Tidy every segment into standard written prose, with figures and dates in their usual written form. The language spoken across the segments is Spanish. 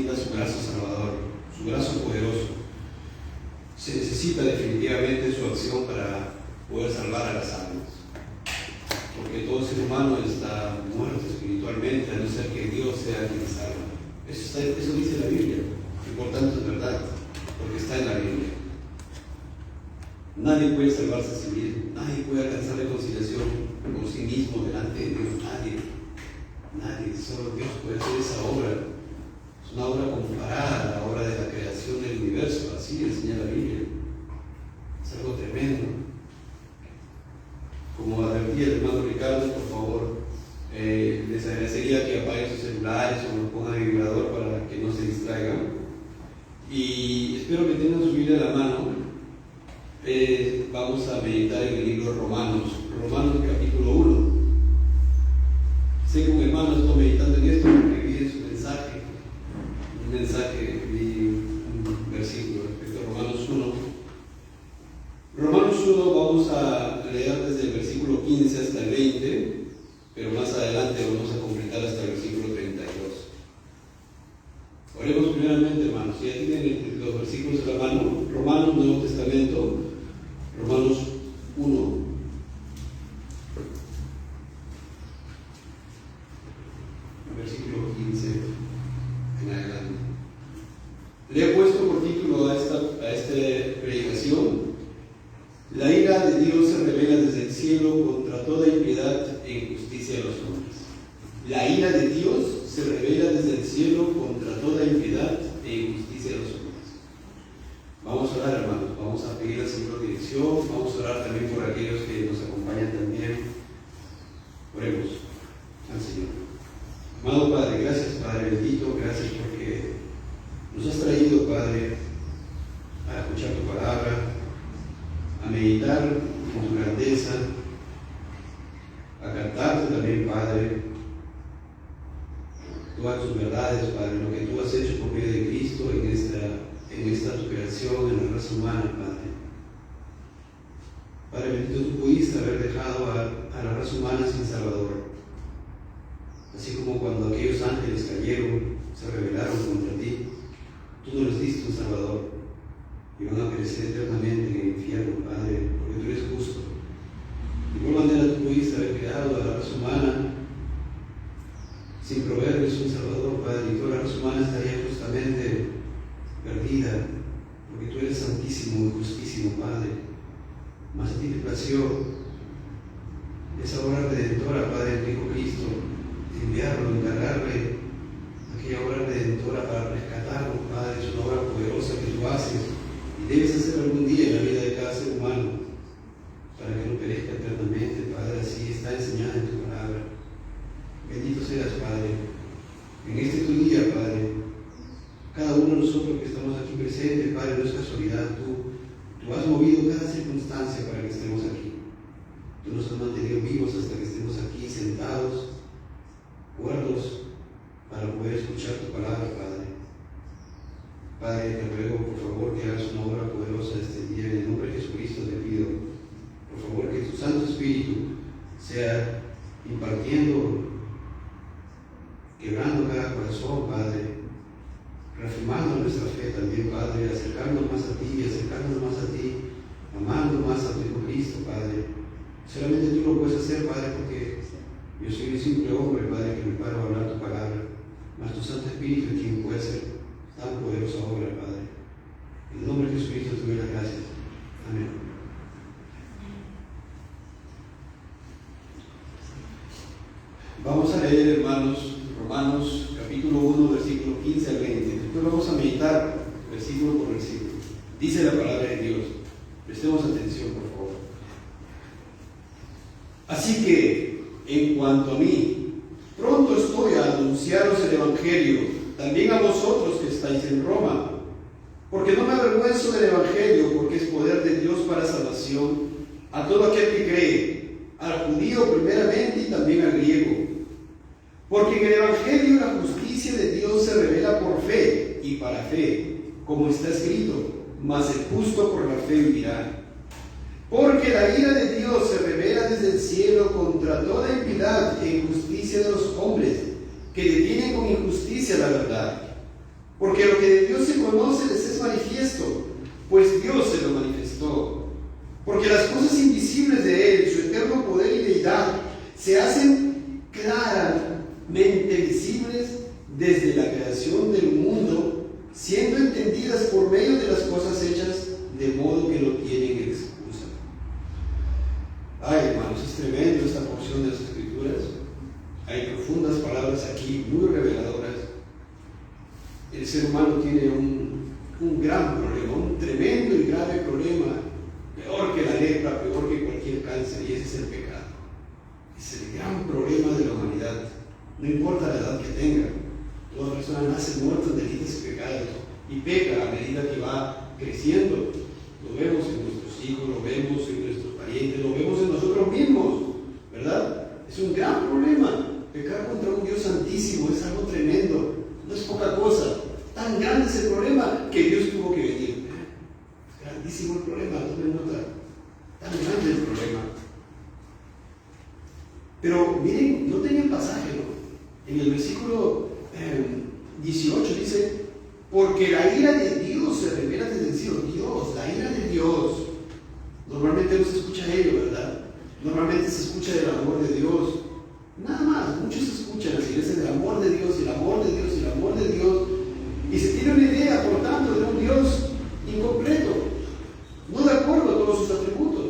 necesita su brazo salvador, su brazo poderoso. Se necesita definitivamente su acción para poder salvar a las almas. Porque todo ser humano está muerto espiritualmente, a no ser que Dios sea quien salva. Eso dice la Biblia, y por tanto es verdad, porque está en la Biblia. Nadie puede salvarse a sí mismo, nadie puede alcanzar reconciliación por sí mismo delante de Dios, nadie, solo Dios puede hacer esa obra. Es una obra comparada a la obra de la creación del universo, así enseña la Biblia. Es algo tremendo. Como advertía el hermano Ricardo, por favor, les agradecería que apaguen sus celulares o lo pongan en vibrador para que no se distraigan. Y espero que tengan su Biblia a la mano. Vamos a meditar en el libro de Romanos capítulo 1. Sé que un hermano está meditando en esto porque vi en su mensaje, vi un versículo respecto a Romanos 1. Romanos 1 vamos a leer desde el versículo 15 hasta el 20, pero más adelante vamos a completar hasta el versículo 32. Oremos primeramente, hermanos. Si ya tienen los versículos a la mano, Romanos, Nuevo Testamento, Romanos 1. Versículo 15 en adelante. Le he puesto por título a esta predicación: la ira de Dios se revela desde el cielo contra toda impiedad e injusticia de los hombres. La ira de Dios se revela desde el cielo contra toda impiedad e injusticia de los hombres. Vamos a orar, hermanos, vamos a pedir al Señor dirección, vamos a orar también por aquellos que nos acompañan también. Oremos al Señor. Amado Padre, gracias, Padre bendito, gracias porque nos has traído, Padre, a escuchar tu palabra, a meditar en tu grandeza, a cantarte también, Padre, todas tus verdades, Padre, lo que tú has hecho por medio de Cristo en esta tu creación, en la raza humana, Padre. Padre bendito, tú pudiste haber dejado a la raza humana sin Salvador. Así como cuando aquellos ángeles cayeron, se rebelaron contra ti, tú no les diste un Salvador y van a perecer eternamente en el infierno, Padre, porque tú eres justo. De igual manera tú pudiste haber creado a la raza humana sin proveerles un Salvador, Padre, y toda la raza humana estaría justamente perdida, porque tú eres santísimo y justísimo, Padre. Mas a ti te plació esa obra redentora, Padre, en tu Hijo Cristo, enviarlo, encargarle aquella obra redentora para rescatarnos, Padre. Es una obra poderosa que tú haces y debes hacer algún día en la vida de cada ser humano para que no perezca eternamente, Padre. Así está enseñada en tu palabra. Bendito seas, Padre, en este tu día, Padre. Cada uno de nosotros que estamos aquí presentes, Padre, no es casualidad. Tú has movido cada circunstancia para que estemos aquí. Tú nos has mantenido vivos hasta que estemos aquí sentados, cuerdos, para poder escuchar tu palabra, Padre. Padre, te ruego, por favor, que hagas una obra poderosa este día. En el nombre de Jesucristo te pido, por favor, que tu Santo Espíritu sea impartiendo, quebrando cada corazón, Padre, reafirmando nuestra fe también, Padre, acercándonos más a ti, amando más a tu Hijo Cristo, Padre. Solamente tú lo puedes hacer, Padre, porque yo soy un simple hombre, Padre, que me paro a hablar tu palabra, mas tu Santo Espíritu es quien puede hacer tan poderosa obra, Padre. En el nombre de Jesucristo te doy las gracias. Amén. Vamos a leer, hermanos, Romanos capítulo 1, versículo 15 al 20. Después vamos a meditar versículo por versículo. Dice la palabra de Dios. Prestemos atención, por favor. Así que, en cuanto a mí, pronto estoy a anunciaros el Evangelio, también a vosotros que estáis en Roma. Porque no me avergüenzo del Evangelio, porque es poder de Dios para salvación a todo aquel que cree, al judío primeramente y también al griego. Porque en el Evangelio la justicia de Dios se revela por fe y para fe, como está escrito: mas el justo por la fe vivirá. Porque la ira de Dios se revela desde el cielo contra toda impiedad e injusticia de los hombres, que detienen con injusticia la verdad. Porque lo que de Dios se conoce les es manifiesto, pues Dios se lo manifestó. Porque las cosas invisibles de Él, su eterno poder y deidad, se hacen claramente visibles desde la creación del mundo, siendo entendidas por medio de las cosas hechas, de modo que no tienen excusa. Ay, hermanos, es tremendo esta porción de las Escrituras. Hay profundas palabras aquí, muy reveladoras. El ser humano tiene un gran problema, un tremendo y grave problema, peor que la lepra, peor que cualquier cáncer, y ese es el pecado. Es el gran problema de la humanidad. No importa la edad que tenga, toda persona nace muerta en delitos y pecados, y peca a medida que va creciendo. Lo vemos en nuestros hijos, lo vemos en nuestros parientes, lo vemos en nosotros mismos, ¿verdad? Es un gran problema. Pecar contra un Dios santísimo es algo tremendo, no es poca cosa. Tan grande es el problema que Dios tuvo que venir. Es grandísimo el problema, tomen nota. Tan grande el problema. Pero miren, no tenía pasaje, ¿no? En el versículo 18 dice: porque la ira de Dios se revela desde el cielo. Dios, la ira de Dios. Normalmente no se escucha ello, ¿verdad? Normalmente se escucha del amor de Dios. Nada más, muchos escuchan las iglesias del amor de Dios, y el amor de Dios, y el amor de Dios. Y se tiene una idea, por tanto, de un Dios incompleto, no de acuerdo a todos sus atributos,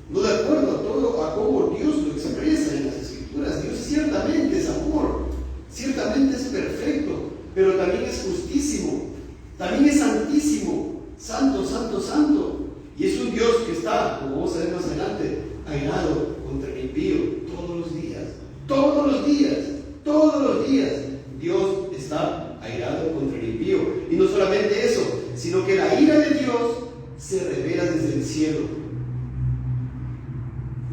no de acuerdo a todo a cómo Dios lo expresa en las Escrituras. Dios ciertamente es amor, ciertamente es perfecto, pero también es justísimo, también es santísimo, santo, santo, santo. Y es un Dios que está, como vamos a ver más adelante, airado contra el impío todos los días. Todos los días, todos los días, Dios está airado contra el impío. Y no solamente eso, sino que la ira de Dios se revela desde el cielo.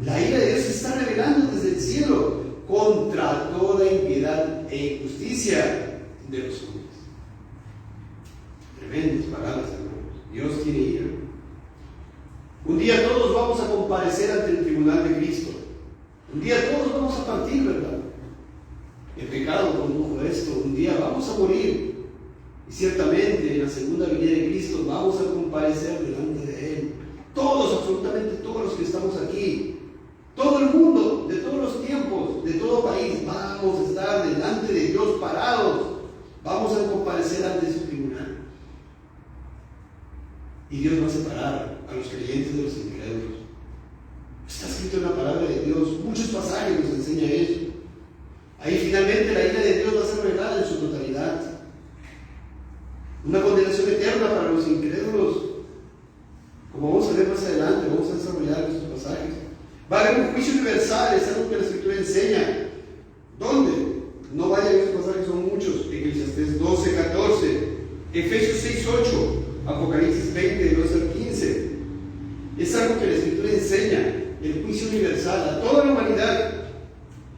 La ira de Dios se está revelando desde el cielo contra toda impiedad e injusticia de los hombres. Tremendas palabras, hermanos. Dios tiene ira. Un día todos vamos a comparecer ante el tribunal de Cristo. Un día todos vamos a partir, ¿verdad? El pecado condujo a esto. Un día vamos a morir. Y ciertamente en la segunda venida de Cristo vamos a comparecer delante de Él. Todos, absolutamente todos los que estamos aquí. Todo el mundo, de todos los tiempos, de todo país, vamos a estar delante de Dios parados. Vamos a comparecer ante su tribunal. Y Dios va a separar a los creyentes de los incrédulos. Está escrito en la palabra de Dios, muchos pasajes nos enseñan eso. Ahí finalmente la ira de Dios va a ser revelada en su totalidad. Una condenación eterna para los incrédulos. Como vamos a ver más adelante, vamos a desarrollar estos pasajes. Va a haber un juicio universal, es algo que la Escritura enseña. ¿Dónde? No vayan, estos pasajes son muchos. Eclesiastés 12, 14, Efesios 6, 8, Apocalipsis 20, 12 al 15. Es algo que la Escritura enseña. El juicio universal a toda la humanidad,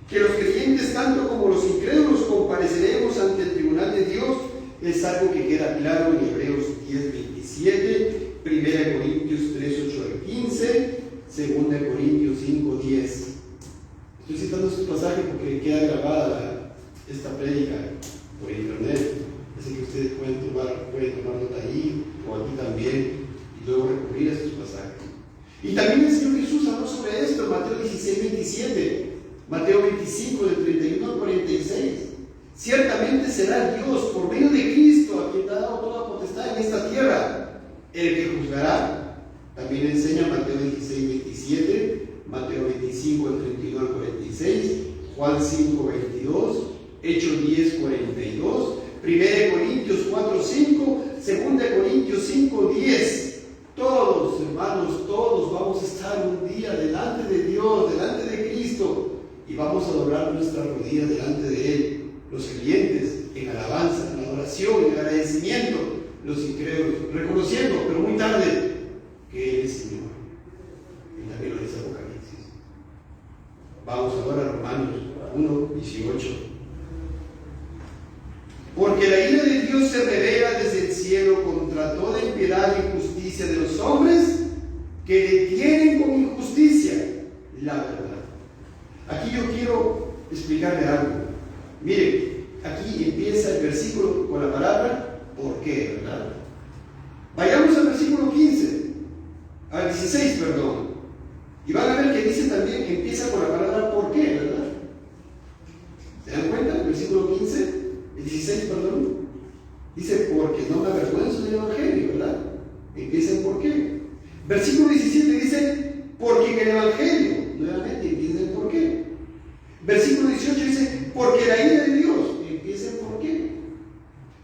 que los creyentes tanto como los incrédulos compareceremos ante el tribunal de Dios, es algo que queda claro en Hebreos 10, 27, 1 Corintios 3, 8 al 15, 2 Corintios 5, 10. Estoy citando este pasaje porque queda grabada esta prédica por internet, así que ustedes pueden tomar nota ahí o aquí también y luego recurrir a estos pasajes. Y también el Señor Jesús habló sobre esto en Mateo 16, 27, Mateo 25, del 31 al 46. Ciertamente será Dios, por medio de Cristo, a quien ha dado toda potestad en esta tierra, el que juzgará. También enseña Mateo 16, 27, Mateo 25, del 31 al 46, Juan 5, 22, Hechos 10, 42, 1 Corintios 4, 5, 2 Corintios 5, 10. Todos, hermanos, todos vamos a estar un día delante de Dios, delante de Cristo, y vamos a doblar nuestra rodilla delante de Él. Los creyentes en alabanza, en adoración, en agradecimiento, los incrédulos, reconociendo, pero muy tarde, que Él es Señor. En la gloria de Apocalipsis. Vamos ahora a Romanos 1, 18. Porque la ira de Dios se revela desde el cielo contra toda impiedad e injusticia de los hombres que detienen con injusticia la verdad. Aquí yo quiero explicarle algo. Miren, aquí empieza el versículo con la palabra por qué, ¿verdad? Vayamos al versículo 15, al 16, perdón. Y van a ver que dice también que empieza con la palabra por qué, ¿verdad? ¿Se dan cuenta? El versículo 15, el 16, perdón. Dice, porque no me avergüenzo del Evangelio, ¿verdad? Empieza en por qué. Versículo 17 dice, porque en el Evangelio, nuevamente empieza en por qué. Versículo 18 dice, porque la ira de Dios, empieza en por qué.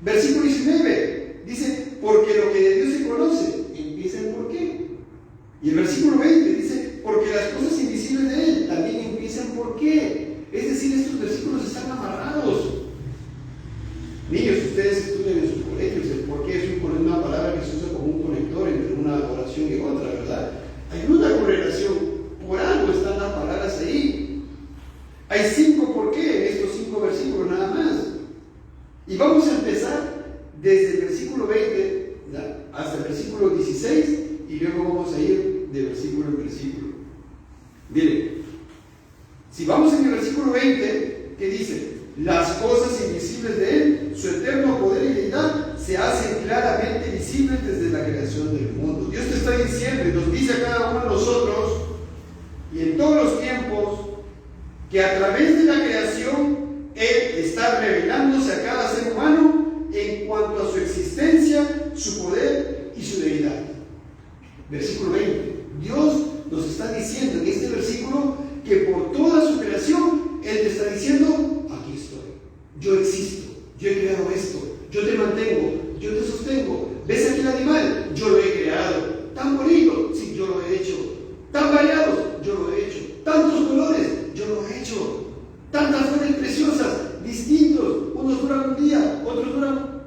Versículo 19 dice, porque lo que de Dios se conoce, empieza en por qué. Y el versículo 20 dice, porque las cosas invisibles de Él también empiezan por qué. Es decir, estos versículos están amarrados. Niños, ustedes estudian en sus colegios, el por qué es una palabra que se usa como un conector entre una oración y otra, ¿verdad? Hay una correlación, por algo están las palabras ahí. Hay 5 por qué en estos 5 versículos nada más. Y vamos a empezar desde el versículo 20 hasta el versículo 16 y luego vamos a ir de versículo en versículo. Miren, si vamos en el versículo 20, ¿qué dice? Las cosas invisibles de Él, su eterno poder y deidad, se hacen claramente visibles desde la creación del mundo. Dios te está diciendo y nos dice a cada uno de nosotros y en todos los tiempos que a través de la creación Él está revelándose a cada ser humano en cuanto a su existencia, su poder y su deidad. Versículo 20. Dios nos está diciendo en este versículo que por toda su creación Él te está diciendo, aquí estoy, yo existo, yo he creado esto, yo te mantengo, yo te sostengo. ¿Ves aquí el animal? Yo lo he creado. Tan bonito, sí, yo lo he hecho. Tan variados, yo lo he hecho. Tantos colores, yo lo he hecho. Tantas flores preciosas, distintos, unos duran un día, otros duran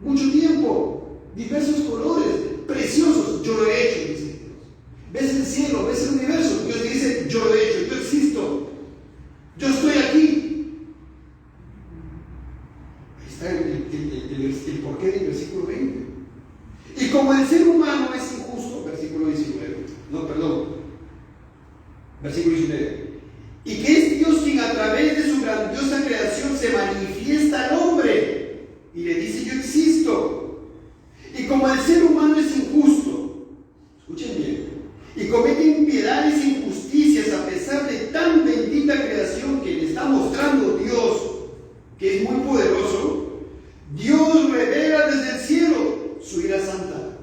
mucho tiempo, diversos colores, preciosos, yo lo he hecho, dice Dios. ¿Ves el cielo? ¿Ves el universo? Dios dice, yo lo he hecho, yo existo, yo estoy aquí. Ahí está el porqué del versículo 20. Y como el ser humano es injusto, versículo 19, versículo 19, y que es Dios quien a través de su grandiosa creación se manifiesta al hombre y le dice, yo existo. Y como el ser humano es injusto, escuchen bien, y comete impiedades e injusticias a pesar de tan bendita creación que le está mostrando Dios, que es muy poderoso, Dios revela desde el cielo su ira santa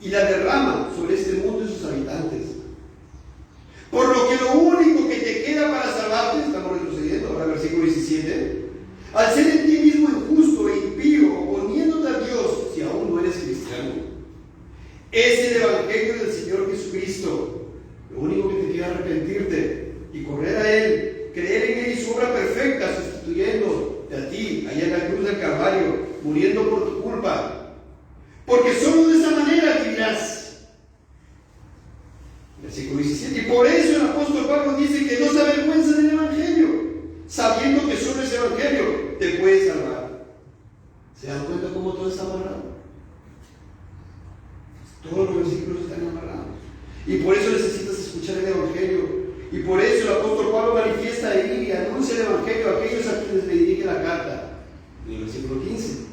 y la derrama sobre este mundo y sus habitantes. Por lo que lo único que te queda para salvarte, estamos retrocediendo ahora al versículo 17, al ser en ti mismo injusto e impío, oponiéndote a Dios, si aún no eres cristiano, es el Evangelio del Señor Jesucristo. Lo único que te queda es arrepentirte y correr a Él, creer en Él y su obra perfecta, sustituyéndote a ti, allá en la cruz del Calvario, muriendo por tu culpa. Porque solo de esa manera vivirás. Versículo 17. Y por eso el apóstol Pablo dice que no se avergüenza del Evangelio, sabiendo que solo ese Evangelio te puede salvar. ¿Se dan cuenta cómo todo está amarrado? Todos los versículos están amarrados. Y por eso necesitas escuchar el Evangelio. Y por eso el apóstol Pablo manifiesta ahí y anuncia el Evangelio a aquellos a quienes le dirige la carta. En el versículo 15.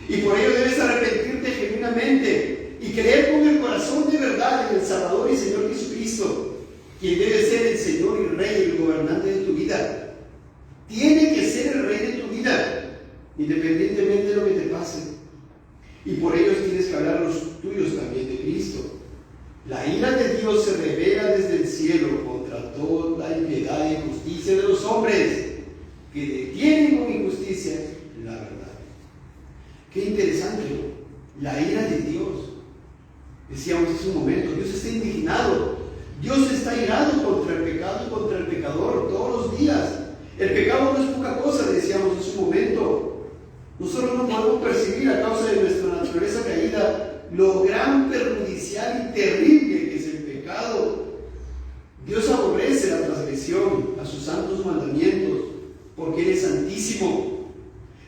Y por ello debes arrepentirte genuinamente y creer con el corazón de verdad en el Salvador y Señor Jesucristo, quien debe ser el Señor y Rey, el gobernante de tu vida. Tiene que ser el Rey de tu vida, independientemente de lo que te pase. Y por ello tienes que hablar los tuyos también de Cristo. La ira de Dios se revela desde el cielo contra toda la impiedad e injusticia de los hombres que detienen con injusticia la verdad. Qué interesante, ¿no? La ira de Dios. Decíamos hace un momento, Dios está indignado, Dios está irado contra el pecado y contra el pecador todos los días. El pecado no es poca cosa, decíamos hace un momento. Nosotros no podemos percibir a causa de nuestra naturaleza caída lo gran, perjudicial y terrible que es el pecado. Dios aborrece la transgresión a sus santos mandamientos porque Él es santísimo.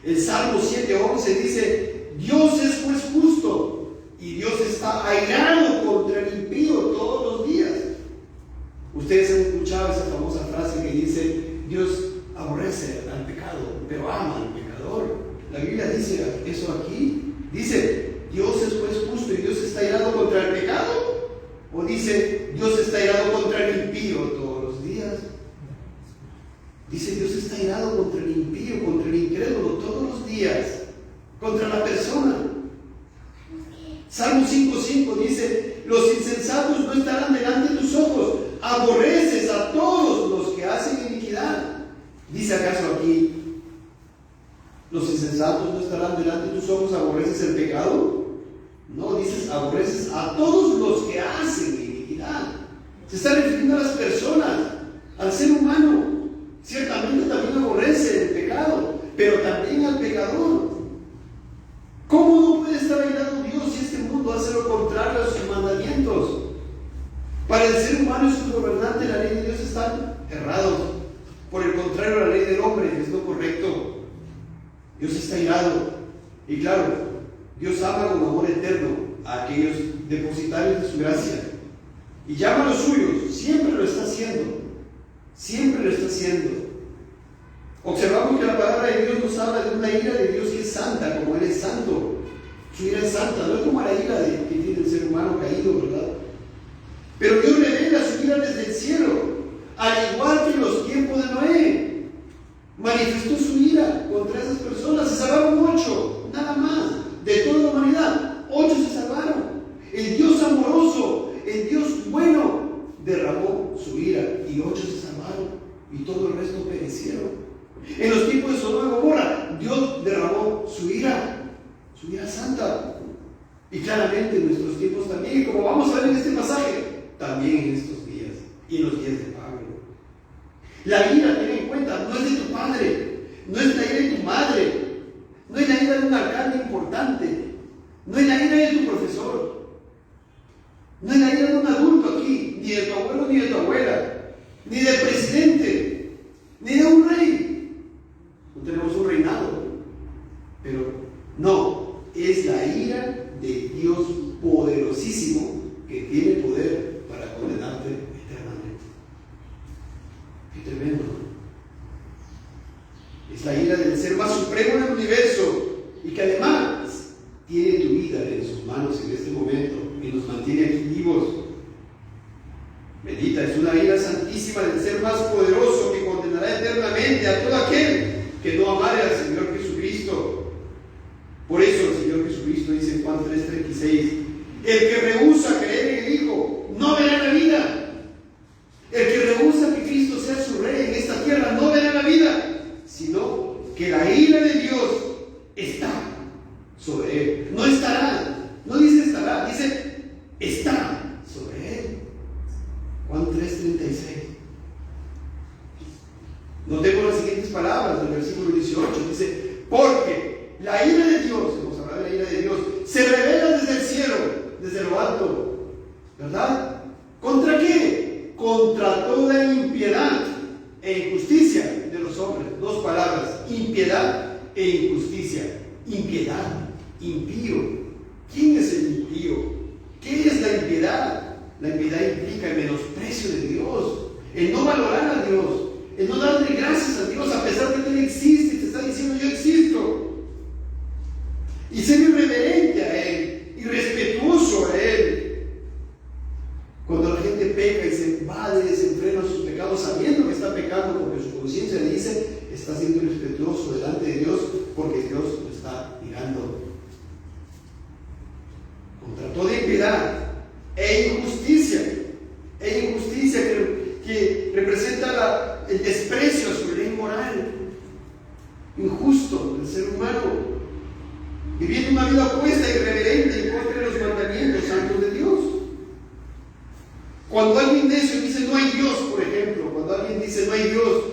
El Salmo 7:11 dice, Dios es juez justo y Dios está airado contra el impío todos los días. Ustedes han escuchado esa famosa frase que dice, Dios aborrece al pecado, pero ama al pecador. La Biblia dice eso aquí. Dice, Dios es juez justo y Dios está irado contra el pecado. O dice, Dios está irado contra el impío todos los días. Dice, Dios está irado contra el impío, contra el incrédulo todos los días, contra la persona. Salmo 5:5 dice, los insensatos no estarán delante de tus ojos, aborreces a todos los que hacen iniquidad. ¿Dice acaso aquí, los insensatos no estarán delante de tus ojos, aborreces el pecado? No, dices, aborreces a todos los que hacen iniquidad. Se está refiriendo a las personas, al ser humano. Ciertamente también aborrece el pecado, pero también al pecador. ¿Cómo no puede estar airado Dios si este mundo hace lo contrario a sus mandamientos? Para el ser humano y su gobernante, la ley de Dios está errado. Por el contrario, la ley del hombre es lo correcto. Dios está airado. Y claro, Dios ama con amor eterno a aquellos depositarios de su gracia. Y llama a los suyos. Siempre lo está haciendo. Siempre lo está haciendo. Observamos que la palabra de Dios nos habla de una ira de Dios que es santa, como Él es santo. Su ira es santa, no es como la ira que tiene el ser humano caído, ¿verdad? Pero Dios revela su ira desde el cielo, al igual que en los tiempos de Noé. Manifestó su ira contra esas personas. Se salvaron 8, nada más, de toda la humanidad. 8 se salvaron. El Dios amoroso, el Dios bueno, derramó su ira y 8 se salvaron y todo el resto perecieron. En los tiempos de Sodoma y Gomorra, Dios derramó su ira santa. Y claramente en nuestros tiempos también, y como vamos a ver en este pasaje, también en estos días y en los días de Pablo. La ira, ten en cuenta, no es de tu padre, no es la ira de tu madre, no es la ira de un alcalde importante, no es la ira de tu profesor, no es la ira de un adulto aquí, ni de tu abuelo ni de tu abuela, ni del presidente, ni de un rey. No tenemos un reinado, pero no, es la ira de Dios poderosísimo que tiene poder para condenarte eternamente. Qué tremendo. Es la ira del ser más supremo del universo y que además tiene tu vida en sus manos en este momento y nos mantiene aquí vivos. Bendita es una ira santísima del ser más poderoso que condenará eternamente a todo aquel que no amare al Señor Jesucristo. Por eso el Señor Jesucristo dice en Juan 3:36, el que rehúsa creer en el Hijo no verá la vida. El que rehúsa que Cristo sea su Rey en esta tierra no verá la vida, sino que la ira de Dios está sobre él. No estará, no dice estará, dice está sobre él. Juan 3:36. Notemos las siguientes palabras del versículo 18. Dice, porque la ira de Dios, hemos hablado de la ira de Dios, se revela desde el cielo, desde lo alto, ¿verdad? ¿Contra qué? Contra toda impiedad e injusticia de los hombres. Dos palabras, impiedad e injusticia. Impiedad, impío. ¿Quién es el impío? ¿Qué es la impiedad? La impiedad implica el menosprecio de Dios, el no valorar a Dios, el no darle gracias a Dios a pesar de que Él existe y te está diciendo yo existo. Y ser irreverente a Él, irrespetuoso a Él. Cuando la gente peca y se evade, desenfrena sus pecados sabiendo que está pecando porque su conciencia le dice, está siendo irrespetuoso delante de Dios porque Dios lo está mirando. Contra toda impiedad e injusticia que representa el desprecio a su ley moral, injusto del ser humano, viviendo una vida opuesta y irreverente en contra de los mandamientos santos de Dios. Cuando alguien necio dice no hay Dios, por ejemplo, cuando alguien dice no hay Dios,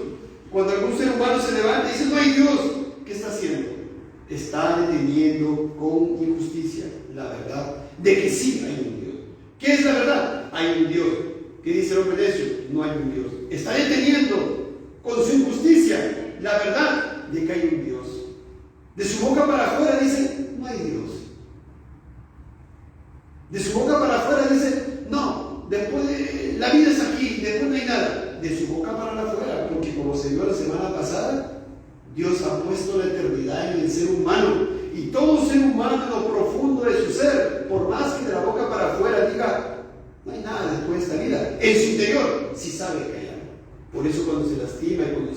cuando algún ser humano se levanta y dice no hay Dios, ¿qué está haciendo? Está deteniendo con injusticia la verdad de que sí hay un Dios. ¿Qué es la verdad? Hay un Dios. ¿Qué dice el hombre necio? No hay un Dios. Está deteniendo con su injusticia la verdad de que hay un Dios. De su boca para afuera dice, no hay Dios. De su boca para afuera dice, no, después de, la vida es aquí, después no hay nada. De su boca para afuera, porque como se vio la semana pasada, Dios ha puesto la eternidad en el ser humano y todo ser humano en lo profundo de su ser, por más que de la boca para afuera diga, no hay nada después de esta vida, en su interior sí sabe que hay algo. Por eso cuando se lastima y cuando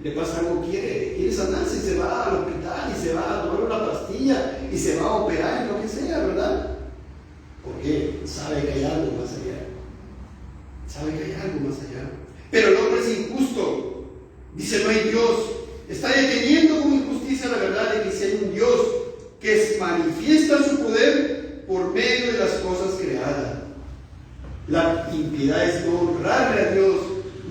le pasa algo, quiere sanarse y se va al hospital y se va a tomar una pastilla y se va a operar y lo que sea, ¿verdad? Porque sabe que hay algo más allá. Sabe que hay algo más allá. Pero el hombre es injusto. Dice, no hay Dios. Está deteniendo con injusticia la verdad de que si hay un Dios que manifiesta su poder por medio de las cosas creadas. La impiedad es no honrarle a Dios,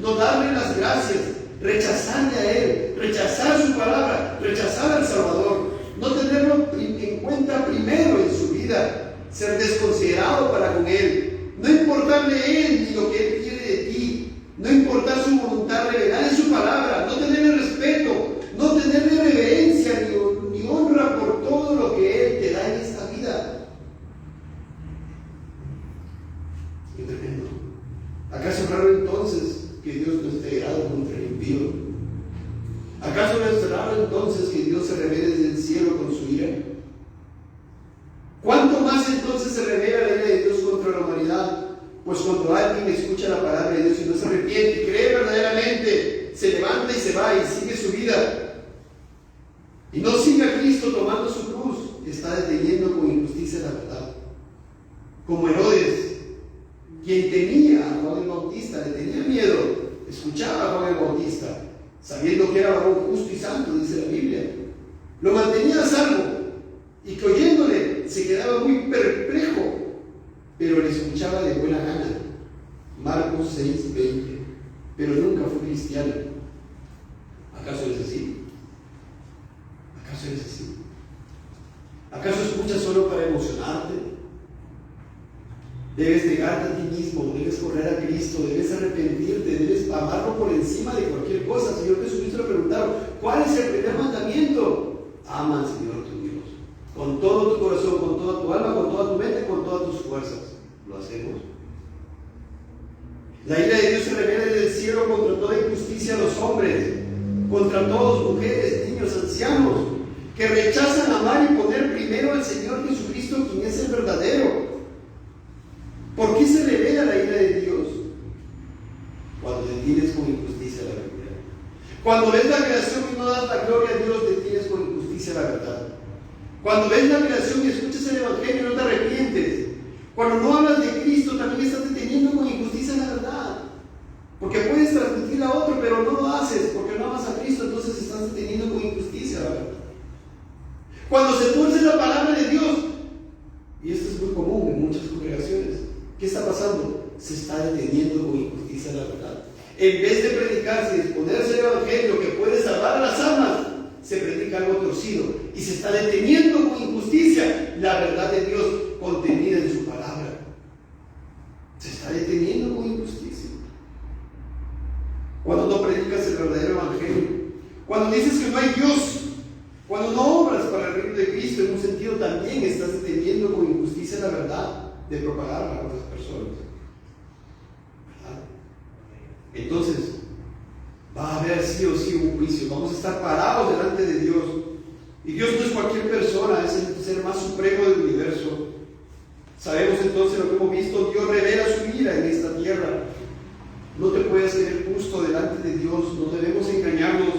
no darle las gracias, rechazarle a Él, rechazar su palabra, rechazar al Salvador, no tenerlo en cuenta primero en su vida, ser desconsiderado para con Él, no importarle a Él ni lo que Él quiere de ti, no importar su voluntad, revelar en su palabra, no tenerle respeto, no tenerle reverencia ni honra por todo lo que Él te da en esta vida. Qué tremendo. ¿Acaso es raro entonces que Dios no esté irado contra el impío? ¿Acaso no es raro entonces que Dios se revele desde el cielo con su ira? ¿Cuánto más entonces se revela la ira de Dios contra la humanidad? Pues cuando alguien escucha la palabra de Dios y no se arrepiente y cree verdaderamente, se levanta y se va y sigue su vida, y no sigue a Cristo tomando su cruz, está deteniendo con injusticia la verdad. Como Herodes, quien temía a Juan el Bautista, le tenía miedo, escuchaba a Juan el Bautista, sabiendo que era varón justo y santo, dice la Biblia, lo mantenía a salvo, y que oyéndole se quedaba muy perplejo, pero le escuchaba de buena gana. Marcos 6:20. Pero nunca fue cristiano. ¿Acaso eres así? ¿Acaso eres así? ¿Acaso escuchas solo para emocionarte? Debes negarte a ti mismo, debes correr a Cristo, debes arrepentirte, debes amarlo por encima de cualquier cosa. El Señor Jesucristo le preguntaron, ¿cuál es el primer mandamiento? Ama al Señor tu Dios, con todo tu corazón, con toda tu alma, con toda tu mente, con todas tus fuerzas. ¿Lo hacemos? La ira de Dios se revela desde el cielo contra toda injusticia a los hombres, contra todos, mujeres, niños, ancianos, que rechazan amar y poner primero al Señor Jesucristo, quien es el verdadero. ¿Por qué se revela la ira de Dios? Cuando detienes con injusticia la verdad. Cuando ves la creación y no das la gloria a Dios, detienes con injusticia la verdad. Cuando ves la creación y escuchas el Evangelio y no te arrepientes. Cuando no hablas de Cristo, también estás deteniendo con injusticia la verdad. Porque puedes transmitirla a otro, pero no lo haces porque no amas a Cristo, entonces estás deteniendo con injusticia la verdad. Cuando se tuerce la palabra de Dios, y esto es muy común en muchas congregaciones, ¿qué está pasando? Se está deteniendo con injusticia la verdad. En vez de predicarse y exponerse el Evangelio que puede salvar a las almas, se predica algo torcido y se está deteniendo con injusticia la verdad de Dios contenida en su palabra. Se está deteniendo con injusticia. Cuando no predicas el verdadero Evangelio, cuando dices que no hay Dios, cuando no obras para el reino de Cristo, en un sentido también estás deteniendo con injusticia la verdad de propagarla a otras personas. ¿Verdad? Entonces, va a haber sí o sí un juicio. Vamos a estar parados delante de Dios. Y Dios no es cualquier persona, es el ser más supremo del universo. Sabemos entonces lo que hemos visto. Dios revela su ira en esta tierra. No te puedes creer justo delante de Dios. No debemos engañarnos.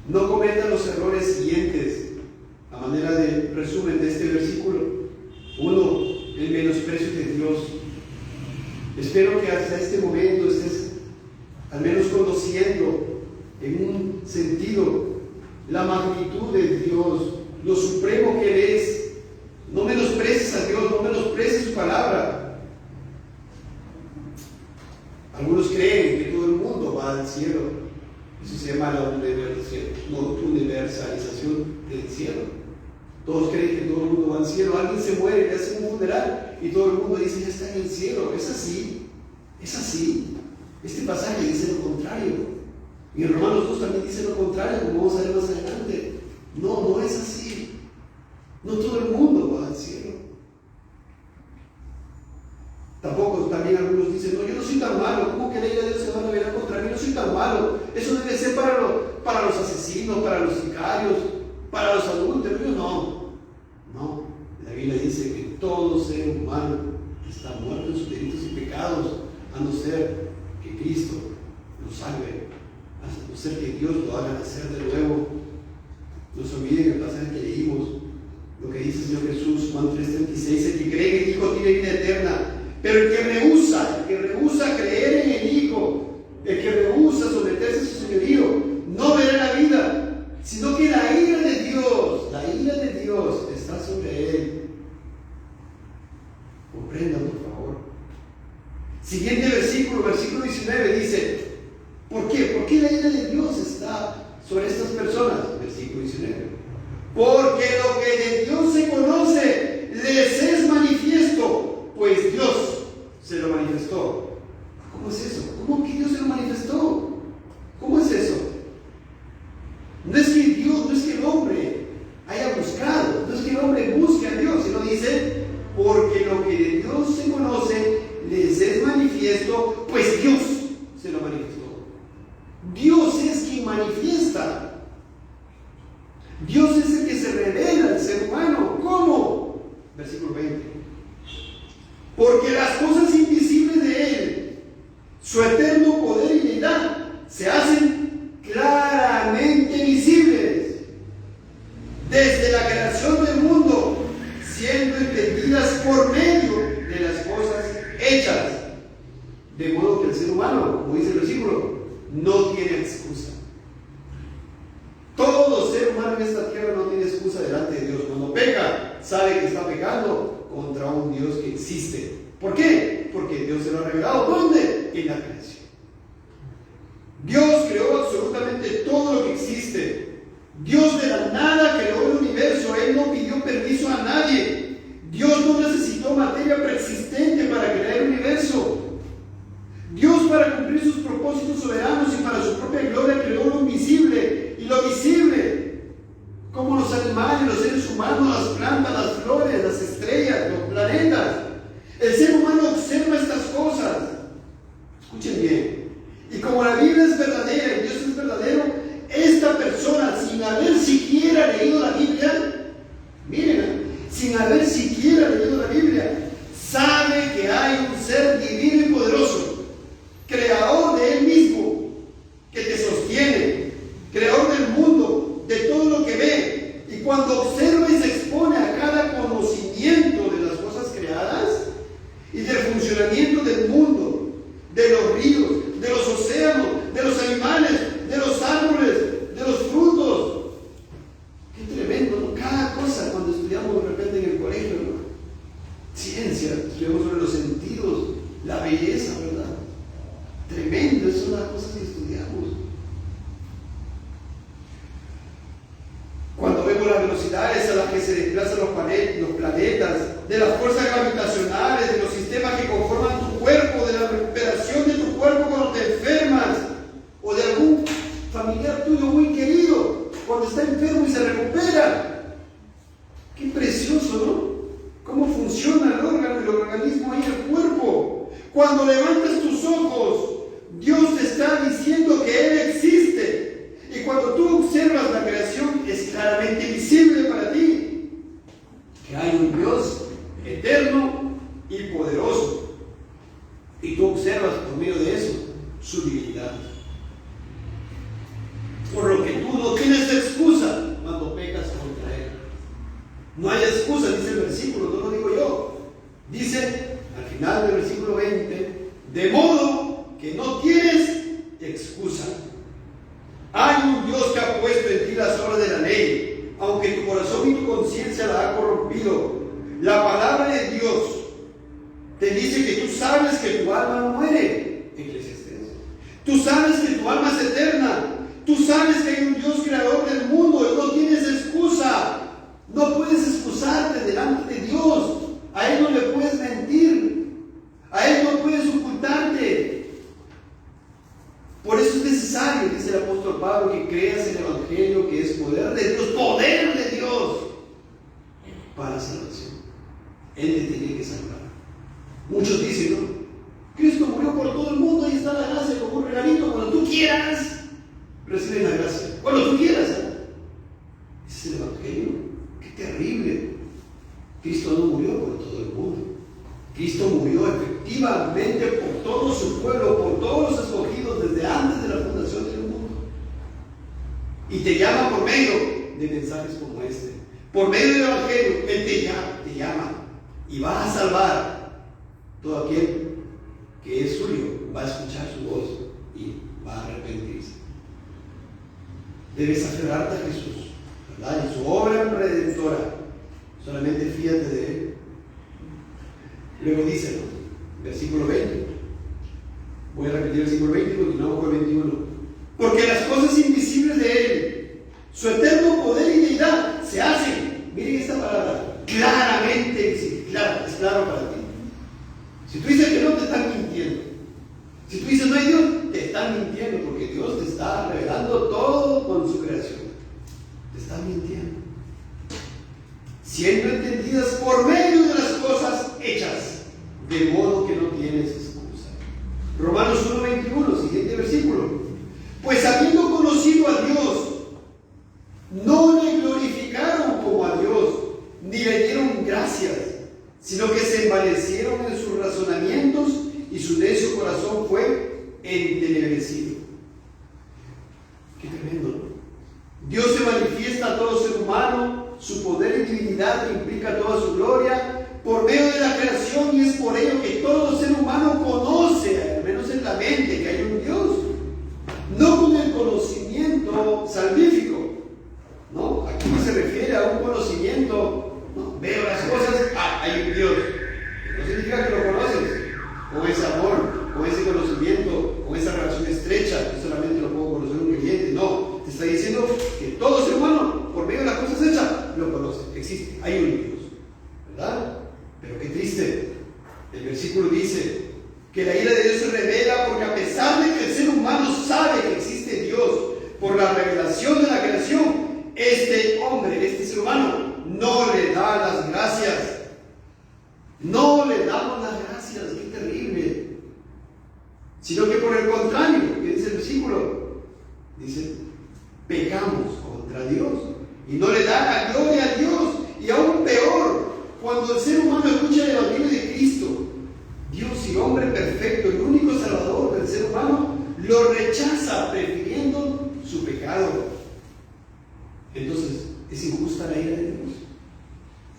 No cometan los errores siguientes, a manera de resumen de este versículo. 1. El menosprecio de Dios. Espero que hasta este momento estés al menos conociendo en un sentido la magnitud de Dios, lo supremo que Él es. No menosprecies a Dios, no menosprecies su palabra. Algunos creen que todo el mundo va al cielo. Eso se llama la universalización del cielo. Todos creen que todo el mundo va al cielo. Alguien se muere, le hacen un funeral y todo el mundo dice ya está en el cielo. Es así, es así. Este pasaje dice lo contrario. Y en Romanos 2 también dice lo contrario, como vamos a ver más adelante. No, no es así. No todo el mundo va al cielo. Tampoco, también algunos dicen, no, yo no soy tan malo, ¿cómo que la ira de Dios se va a revelar contra mí? No soy tan malo, eso debe ser para los asesinos, para los sicarios. los adúlteros, no. La Biblia dice que todo ser humano está muerto en sus delitos y pecados, a no ser que Cristo lo salve, a no ser que Dios lo haga nacer de nuevo. No se olviden el pasaje que leímos, lo que dice el Señor Jesús, Juan 3:36, el que cree en el Hijo tiene vida eterna, pero el que rehúsa creer en el Hijo, el que rehúsa someterse a su señorío, no verá la vida, sino que la ira de Dios está sobre él. Comprendan, por favor. Siguiente versículo 19 dice, ¿por qué? ¿Por qué la ira de Dios está sobre estas personas? Versículo 19. Porque lo que de Dios se conoce les es manifiesto, pues Dios se lo manifestó. ¿Cómo es eso? ¿Cómo que Dios se lo manifestó? ¿Cómo es eso? No es que el hombre haya buscado, no es que el hombre busque a Dios, sino dice, porque lo que de Dios se conoce les es manifiesto, pues Dios se lo manifestó. Dios es quien manifiesta. Dios es el que se revela al ser humano. ¿Cómo? Versículo 20. Porque las cosas invisibles de Él, su eterno poder y deidad, se hacen claramente visibles desde la creación del mundo, siendo entendidas por medio de las cosas hechas. De modo que el ser humano, como dice el versículo, no tiene excusa. Todo ser humano en esta tierra no tiene excusa delante de Dios. Cuando peca, sabe que está pecando contra un Dios que existe. ¿Por qué? Porque Dios se lo ha revelado. ¿Dónde? En la creación. Dios creó absolutamente todo lo que existe. Dios de la nada creó el universo. Él no pidió permiso a nadie. Dios no necesitó materia preexistente para crear el universo. Dios, para cumplir sus propósitos soberanos y para su propia gloria, creó lo invisible y lo visible, como los animales, los seres humanos, las plantas, las flores, las estrellas, los planetas. El ser humano observa estas cosas. Escuchen bien. Y como la Biblia es verdadera y Dios es verdadero, esta persona, sin haber siquiera leído la Biblia, miren, sin haber siquiera leído la Biblia, sabe que hay un ser divino y poderoso, creador de él mismo, que te sostiene, creador del mundo, de todo lo que ve. Y cuando observa y se expone a cada conocimiento de las cosas creadas y del funcionamiento del mundo, de los ríos, de los océanos, de los animales, de los árboles, de los frutos. Qué tremendo, ¿no? Cada cosa, cuando estudiamos de repente en el colegio, ¿no? Ciencia, estudiamos sobre los sentidos, la belleza, ¿verdad? Tremendo, esas son las cosas que estudiamos. Cuando vemos las velocidades a las que se desplazan los planetas, de las fuerzas gravitacionales, de los sistemas que conforman tu cuerpo, de la recuperación de tu cuerpo cuando te enfermas, o de algún familiar tuyo muy querido cuando está enfermo y se recupera. Qué precioso, ¿no? Cómo funciona el órgano y el organismo ahí en el cuerpo. Cuando levantas tus ojos, Dios te está diciendo que Él existe. Y cuando tú observas la creación, es claramente visible para ti que hay un Dios eterno y poderoso. Y tú observas por medio de eso su divinidad. Por lo que tú no tienes excusa cuando pecas contra Él. No hay excusa, dice el versículo, no lo digo yo. Dice al final del versículo 20, de modo que no tienes excusa. Hay un Dios que ha puesto en ti las obras de la ley, aunque tu corazón y tu conciencia la ha corrompido. La palabra de Dios te dice que tú sabes que tu alma no muere. Eclesiastés. Tú sabes que tu alma es eterna. Tú sabes que hay un Dios creador del mundo y no tienes excusa. No puedes excusarte delante de Dios. A Él no le puedes mentir. A Él no puedes ocultarte. Por eso es necesario, dice el apóstol Pablo, que creas en el Evangelio, que es poder de Dios para la salvación. Él te tiene que salvar. Muchos dicen, ¿no? Cristo murió por todo el mundo y está la gracia como un regalito. Cuando tú quieras, recibes la gracia. Cuando tú quieras, ¿eh? Ese es el Evangelio. ¡Qué terrible! Cristo no murió por todo el mundo. Cristo murió efectivamente por todo su pueblo, por todos los escogidos desde antes de la fundación del mundo. Y te llama por medio de mensajes como este. Por medio del Evangelio, Él te llama y va a salvar todo aquel que es suyo, va a escuchar su voz y va a arrepentirse. Debes aferrarte a Jesús, ¿verdad? Y su obra redentora. Solamente fíjate de Él. Luego dice, versículo 20. Voy a repetir el versículo 20 y continuamos con el 21. Porque las cosas invisibles de Él, su eterno poder y deidad, se hacen, miren esta palabra, claramente, es claro para ti. Si tú dices que no, te están mintiendo. Si tú dices no hay Dios, te están mintiendo, porque Dios te está revelando todo con su creación. Te están mintiendo. Siendo entendidas por medio de las cosas hechas, de modo que no tienes excusa. Romanos 1:21, siguiente versículo. Pues habiendo conocido a Dios, no le glorificaron como a Dios, ni le dieron gracias, sino que se envanecieron en sus razonamientos y su necio corazón fue entenebrecido. Qué tremendo, ¿no? Dios se manifiesta a todo ser humano, su poder y divinidad que implica toda su gloria, por medio de la creación, y es por ello que todo ser humano conoce, al menos en la mente, que hay un Dios. No con el conocimiento salvífico, ¿no? Aquí se refiere a un conocimiento, ¿no? Veo las cosas, hay un Dios. No significa que lo conoces, con ese amor, con ese conocimiento, con esa relación estrecha, que solamente lo puedo conocer un creyente. No, te está diciendo que todo ser humano, por medio de las cosas hechas, lo conoce, existe, hay un Dios, ¿verdad? Pero qué triste, el versículo dice que la ira de Dios se revela porque a pesar de que el ser humano sabe que existe Dios por la revelación de la creación, este hombre, este ser humano, no le da las gracias. No le damos las gracias, qué terrible. Sino que por el contrario, ¿qué dice el versículo? Dice, pecamos contra Dios y no le da la gloria a Dios. Y aún peor, cuando el ser humano escucha el Evangelio de Cristo, Dios y hombre perfecto, el único Salvador del ser humano, lo rechaza prefiriendo su pecado. Entonces, ¿es injusta la ira de Dios?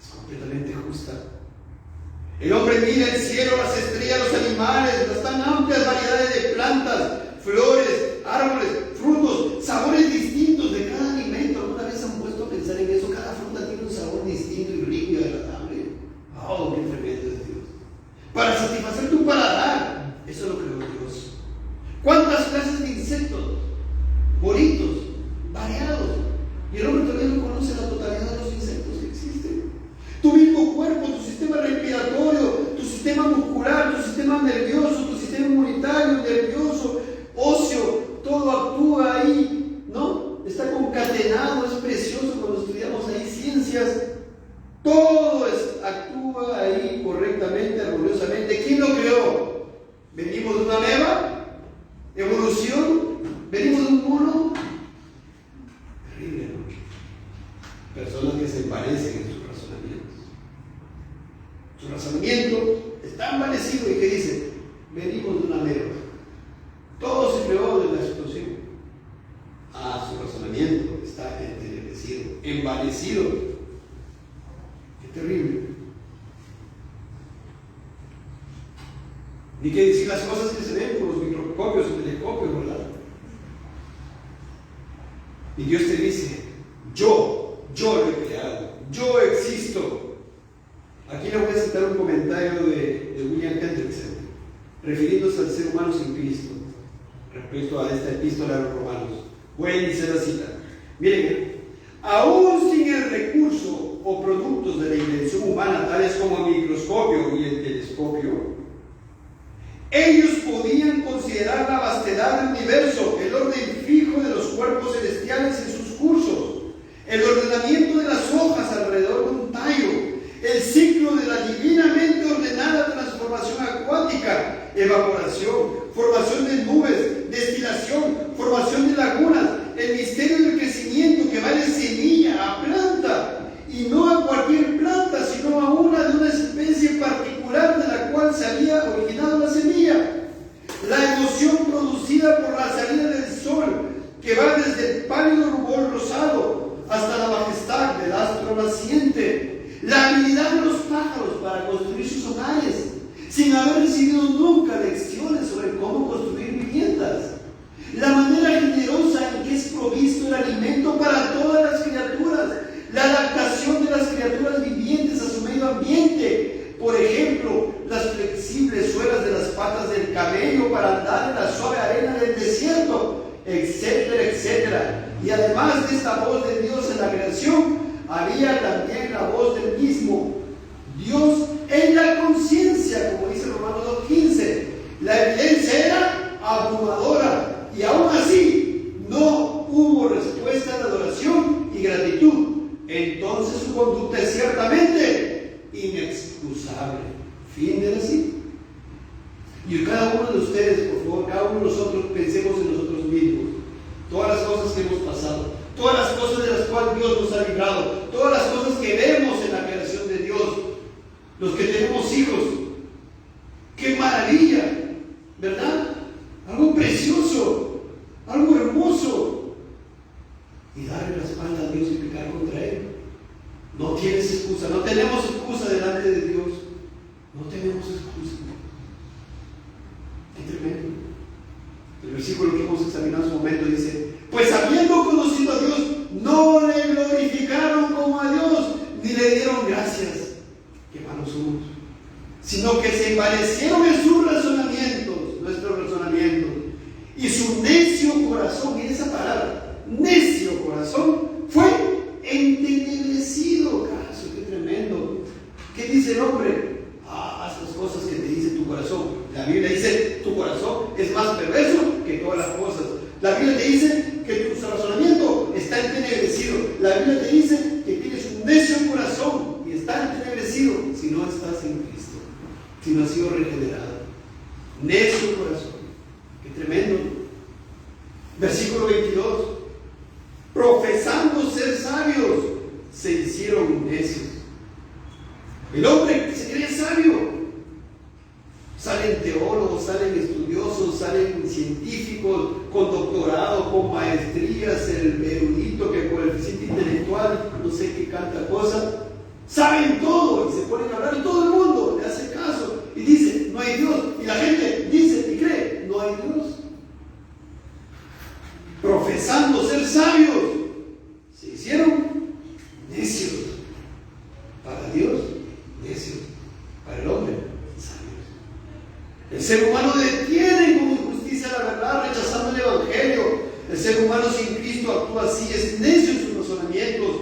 Es completamente justa. El hombre mira el cielo, las estrellas, los animales, las tan amplias variedades de plantas, flores, árboles, frutos, sabores distintos de cada alimento. ¿Alguna vez han puesto a pensar en eso? Cada fruta tiene un sabor distinto y rico y agradable. ¡Oh, qué tremendo es Dios! Para satisfacer tu paladar, eso lo creó Dios. ¿Cuántas clases de insectos? Bonitos, variados. Y el hombre todavía no conoce la totalidad de los insectos que existen. Tu mismo cuerpo, tu sistema respiratorio, tu sistema muscular, tu sistema nervioso, tu sistema inmunitario, nervioso, óseo, todo actúa ahí, ¿no? Está concatenado, es precioso cuando estudiamos ahí ciencias. Todo actúa ahí correctamente, armoniosamente. ¿Quién lo creó? ¿Venimos de una ameba? ¿Evolución? ¿Venimos de un mono? Terrible, ¿no? Personas que se envanecen en sus razonamientos. Su razonamiento está envanecido y que dice, venimos de una ameba. Todo se creó de la explosión. Su razonamiento está entenebrecido, envanecido. Qué terrible. Ni qué decir las cosas que se ven por los microscopios o telescopios, ¿verdad? Y Dios te dice, yo lo he creado, yo existo. Aquí le voy a citar un comentario de William Hendrickson, refiriéndose al ser humano sin Cristo, respecto a esta epístola a los romanos. Voy a iniciar la cita. Miren, aún sin el recurso o productos de la invención humana, tales como el microscopio y el telescopio, ellos podían considerar la vastedad del universo, el orden fijo de los cuerpos celestiales en sus cursos, el ordenamiento de las hojas alrededor de un tallo, el ciclo de la divinamente ordenada transformación acuática, evaporación, formación de nubes, destilación, formación de lagunas, el misterio del crecimiento que va de semilla a naciente, la habilidad de los pájaros para construir sus hogares, sin haber recibido nunca lecciones sobre cómo construir viviendas, la manera generosa en que es provisto el alimento para todas las criaturas, la adaptación de las criaturas vivientes a su medio ambiente, por ejemplo, las flexibles suelas de las patas del camello para andar en la suave arena del desierto, etcétera, etcétera. Y además de esta voz de Dios en la creación, había también la voz del mismo Dios en la conciencia, como dice Romanos 2:15. La evidencia era abrumadora y aún así no hubo respuesta de adoración y gratitud. Entonces su conducta es ciertamente inexcusable. Fin de la cita. Y cada uno de ustedes, por favor, cada uno de nosotros pensemos en nosotros mismos. Todas las cosas que hemos pasado, todas las cosas de las cuales Dios nos ha librado, todas las cosas que vemos en la creación de Dios, los que tenemos hijos. ¡Qué maravilla! ¿Verdad? Algo precioso, algo hermoso. Y darle la espalda a Dios y pecar contra Él. No tienes excusa, no tenemos excusa delante de Dios. No tenemos excusa. Qué tremendo. El versículo que hemos examinado en su momento dice: pues habiendo conocido a Dios, no le glorificaron como a Dios, ni le dieron gracias. Qué malos somos. Sino que se envanecieron en sus razonamientos, nuestros razonamientos, y su necio corazón, miren esa palabra, necio corazón, fue entenebrecido. Caso, qué tremendo. ¿Qué dice el hombre? Esas cosas que te dice tu corazón. La Biblia dice: tu corazón es más perverso que todas las cosas. La Biblia te dice que tu razonamiento está entenebrecido. La Biblia te dice que tienes un necio corazón y está entenebrecido si no estás en Cristo, si no has sido regenerado. Necio corazón. Qué tremendo. Versículo 22. Profesando ser sabios, se hicieron necios. El hombre que se cree sabio, salen teólogos, salen estudiosos, salen científicos, con doctorado, con maestrías, el erudito que por el coeficiente intelectual, no sé qué canta cosa, saben todo y se ponen a hablar y todo el mundo le hace caso y dice: no hay Dios. Y la gente dice y cree: no hay Dios. Profesando ser sabios, se hicieron necios. Para Dios, necios. Para el hombre, sabios. El ser humano detiene con injusticia la verdad, rechazando el Evangelio. El ser humano sin Cristo actúa así, es necio en sus razonamientos.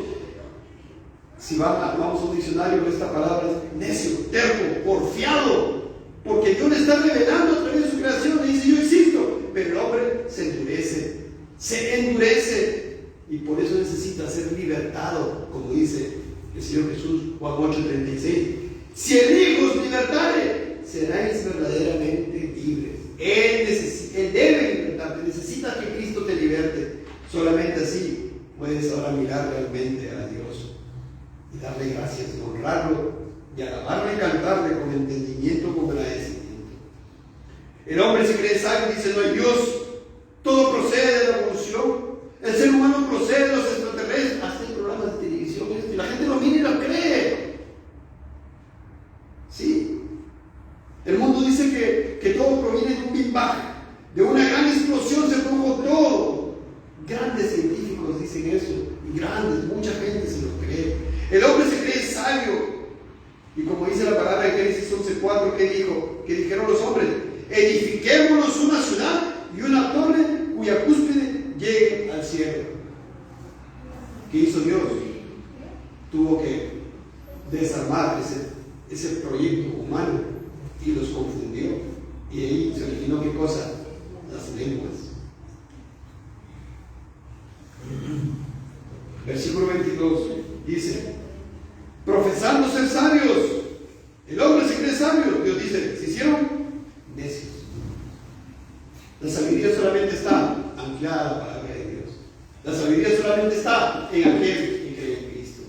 Si vamos a un diccionario, esta palabra es necio, terco, porfiado, porque Dios le está revelando a través de su creación, le dice: yo existo. Pero el hombre se endurece, y por eso necesita ser libertado, como dice el Señor Jesús, Juan 8:36. Si el Hijo os libertare, seréis verdaderamente libres. Él debe libertarte, necesitas que Cristo te liberte. Solamente así puedes ahora mirar realmente a Dios y darle gracias, y honrarlo, y alabarle y cantarle con entendimiento, con agradecimiento. El hombre se cree sabio, dice: no hay Dios. Todo procede de la evolución. El ser humano procede de los extraterrestres. Hacen programas de televisión y la gente lo mira y lo cree. ¿Sí? El mundo dice que todo proviene de un Big Bang, de una gran explosión se produjo todo. Grandes científicos dicen eso, y mucha gente se lo cree. El hombre se cree sabio, y como dice la palabra de Génesis 11:4, ¿qué dijeron los hombres? Edifiquémonos una ciudad y una torre cuya cúspide llegue al cielo. ¿Qué hizo Dios? Tuvo que desarmar ese proyecto humano y los confundió. Y ahí se originó ¿qué cosa? Las lenguas. Versículo 22 dice: profesando ser sabios. El hombre se cree sabio. Dios dice: se hicieron necios. La sabiduría solamente está anclada a la palabra de Dios. La sabiduría solamente está en aquel que cree en Cristo.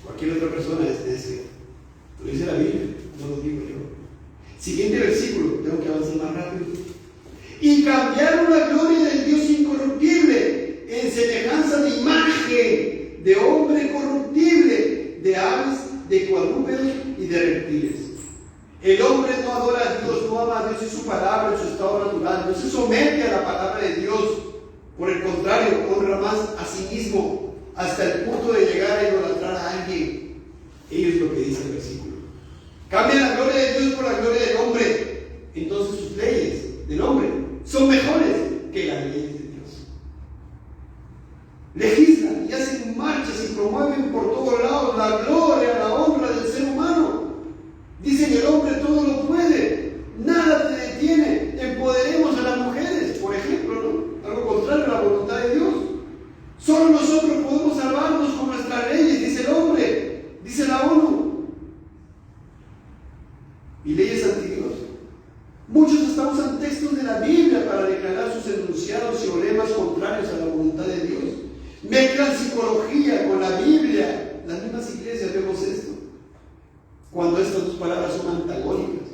Cualquier otra persona es necia. Lo dice la Biblia, no lo digo yo. Siguiente versículo, tengo que avanzar más rápido. Y cambiaron la gloria del Dios incorruptible en semejanza de imagen de hombre corruptible de cuadrúpedos y de reptiles. El hombre no adora a Dios, no ama a Dios y su palabra en su estado natural, no se somete a la palabra de Dios. Por el contrario, honra más a sí mismo hasta el punto de llegar a idolatrar a alguien. Ello es lo que dice el versículo. Cambia la gloria de Dios por la gloria del hombre. Entonces sus leyes del hombre son mejores que las leyes de Dios. Legislan y hacen marchas y promueven por todos lados la gloria, la honra del ser humano. Dicen: el hombre todo lo puede, nada te detiene, empoderemos a las mujeres, por ejemplo, ¿no? Algo contrario a la voluntad de Dios. Solo nosotros podemos salvarnos con nuestras leyes, dice el hombre, dice la ONU. Y leyes anti-Dios. Muchos hasta usan textos de la Biblia para declarar sus enunciados y lemas contrarios a la voluntad de Dios. Mezclan psicología con la Biblia. Las mismas iglesias vemos esto. Cuando estas dos palabras son antagónicas,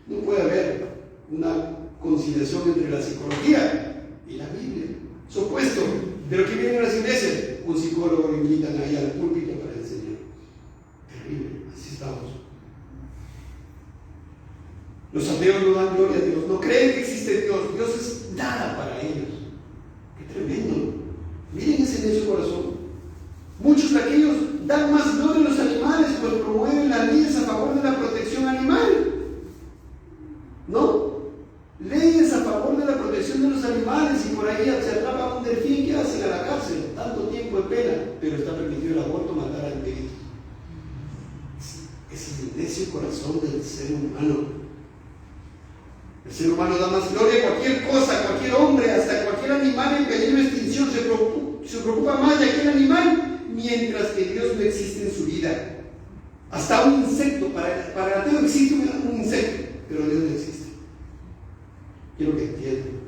no puede haber una conciliación entre la psicología y la Biblia. Es opuesto. Pero ¿qué vienen las iglesias? Un psicólogo lo invitan ahí al púlpito para enseñar. Terrible, así estamos. Los ateos no dan gloria a Dios, no creen que existe Dios. Dios es nada para ellos. ¡Qué tremendo! Miren ese necio corazón. Muchos de aquellos dan más gloria a los animales, pues promueven las leyes a favor de la protección animal. ¿No? Leyes a favor de la protección de los animales, y por ahí se atrapa a un delfín, que hacen a la cárcel, tanto tiempo de pena, pero está permitido el aborto, matar al perito. Ese es el necio corazón del ser humano. El ser humano da más gloria a cualquier cosa, a cualquier hombre, hasta cualquier animal en peligro de extinción. Se preocupa más de aquel animal, mientras que Dios no existe en su vida. Hasta un insecto, para el ateo existe un insecto, pero Dios no existe. Quiero que entiendan.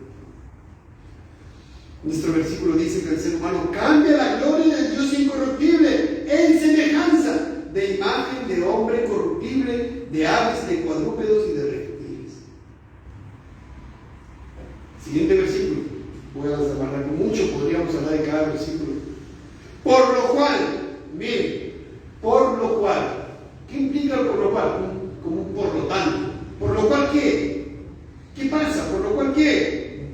Nuestro versículo dice que el ser humano cambia la gloria del Dios incorruptible en semejanza de imagen de hombre corruptible, de aves, de cuadrúpedos y de reptiles. Siguiente versículo. Voy a desamarrar mucho, podríamos hablar de cada versículo. Por lo cual, miren, por lo cual. ¿Qué implica el por lo cual? Como un por lo tanto. ¿Por lo cual qué? ¿Qué pasa? ¿Por lo cual qué?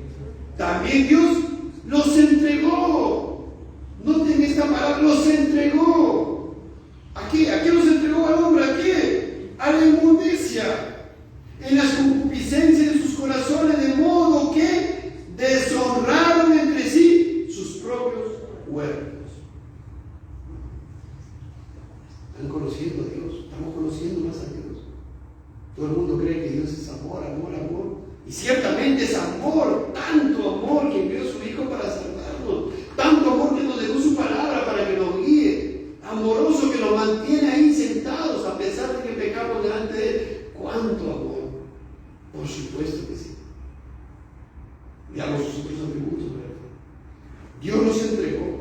También Dios los entregó. Noten esta palabra, los entregó. ¿A qué? ¿A qué los entregó al hombre? ¿A qué? A la inmundicia, en las concupiscencias de sus corazones, de modo que deshonraron entre sí sus propios cuerpos. Están conociendo a Dios, estamos conociendo más a Dios. Todo el mundo cree que Dios es amor, amor, amor. Y ciertamente es amor, tanto amor que envió a su Hijo para salvarnos, tanto amor que nos dejó su palabra para que nos guíe, amoroso que nos mantiene ahí sentados a pesar de que pecamos delante de Él. ¿Cuánto amor? Por supuesto que sí. Veamos sus otros atributos, ¿verdad? Dios nos entregó.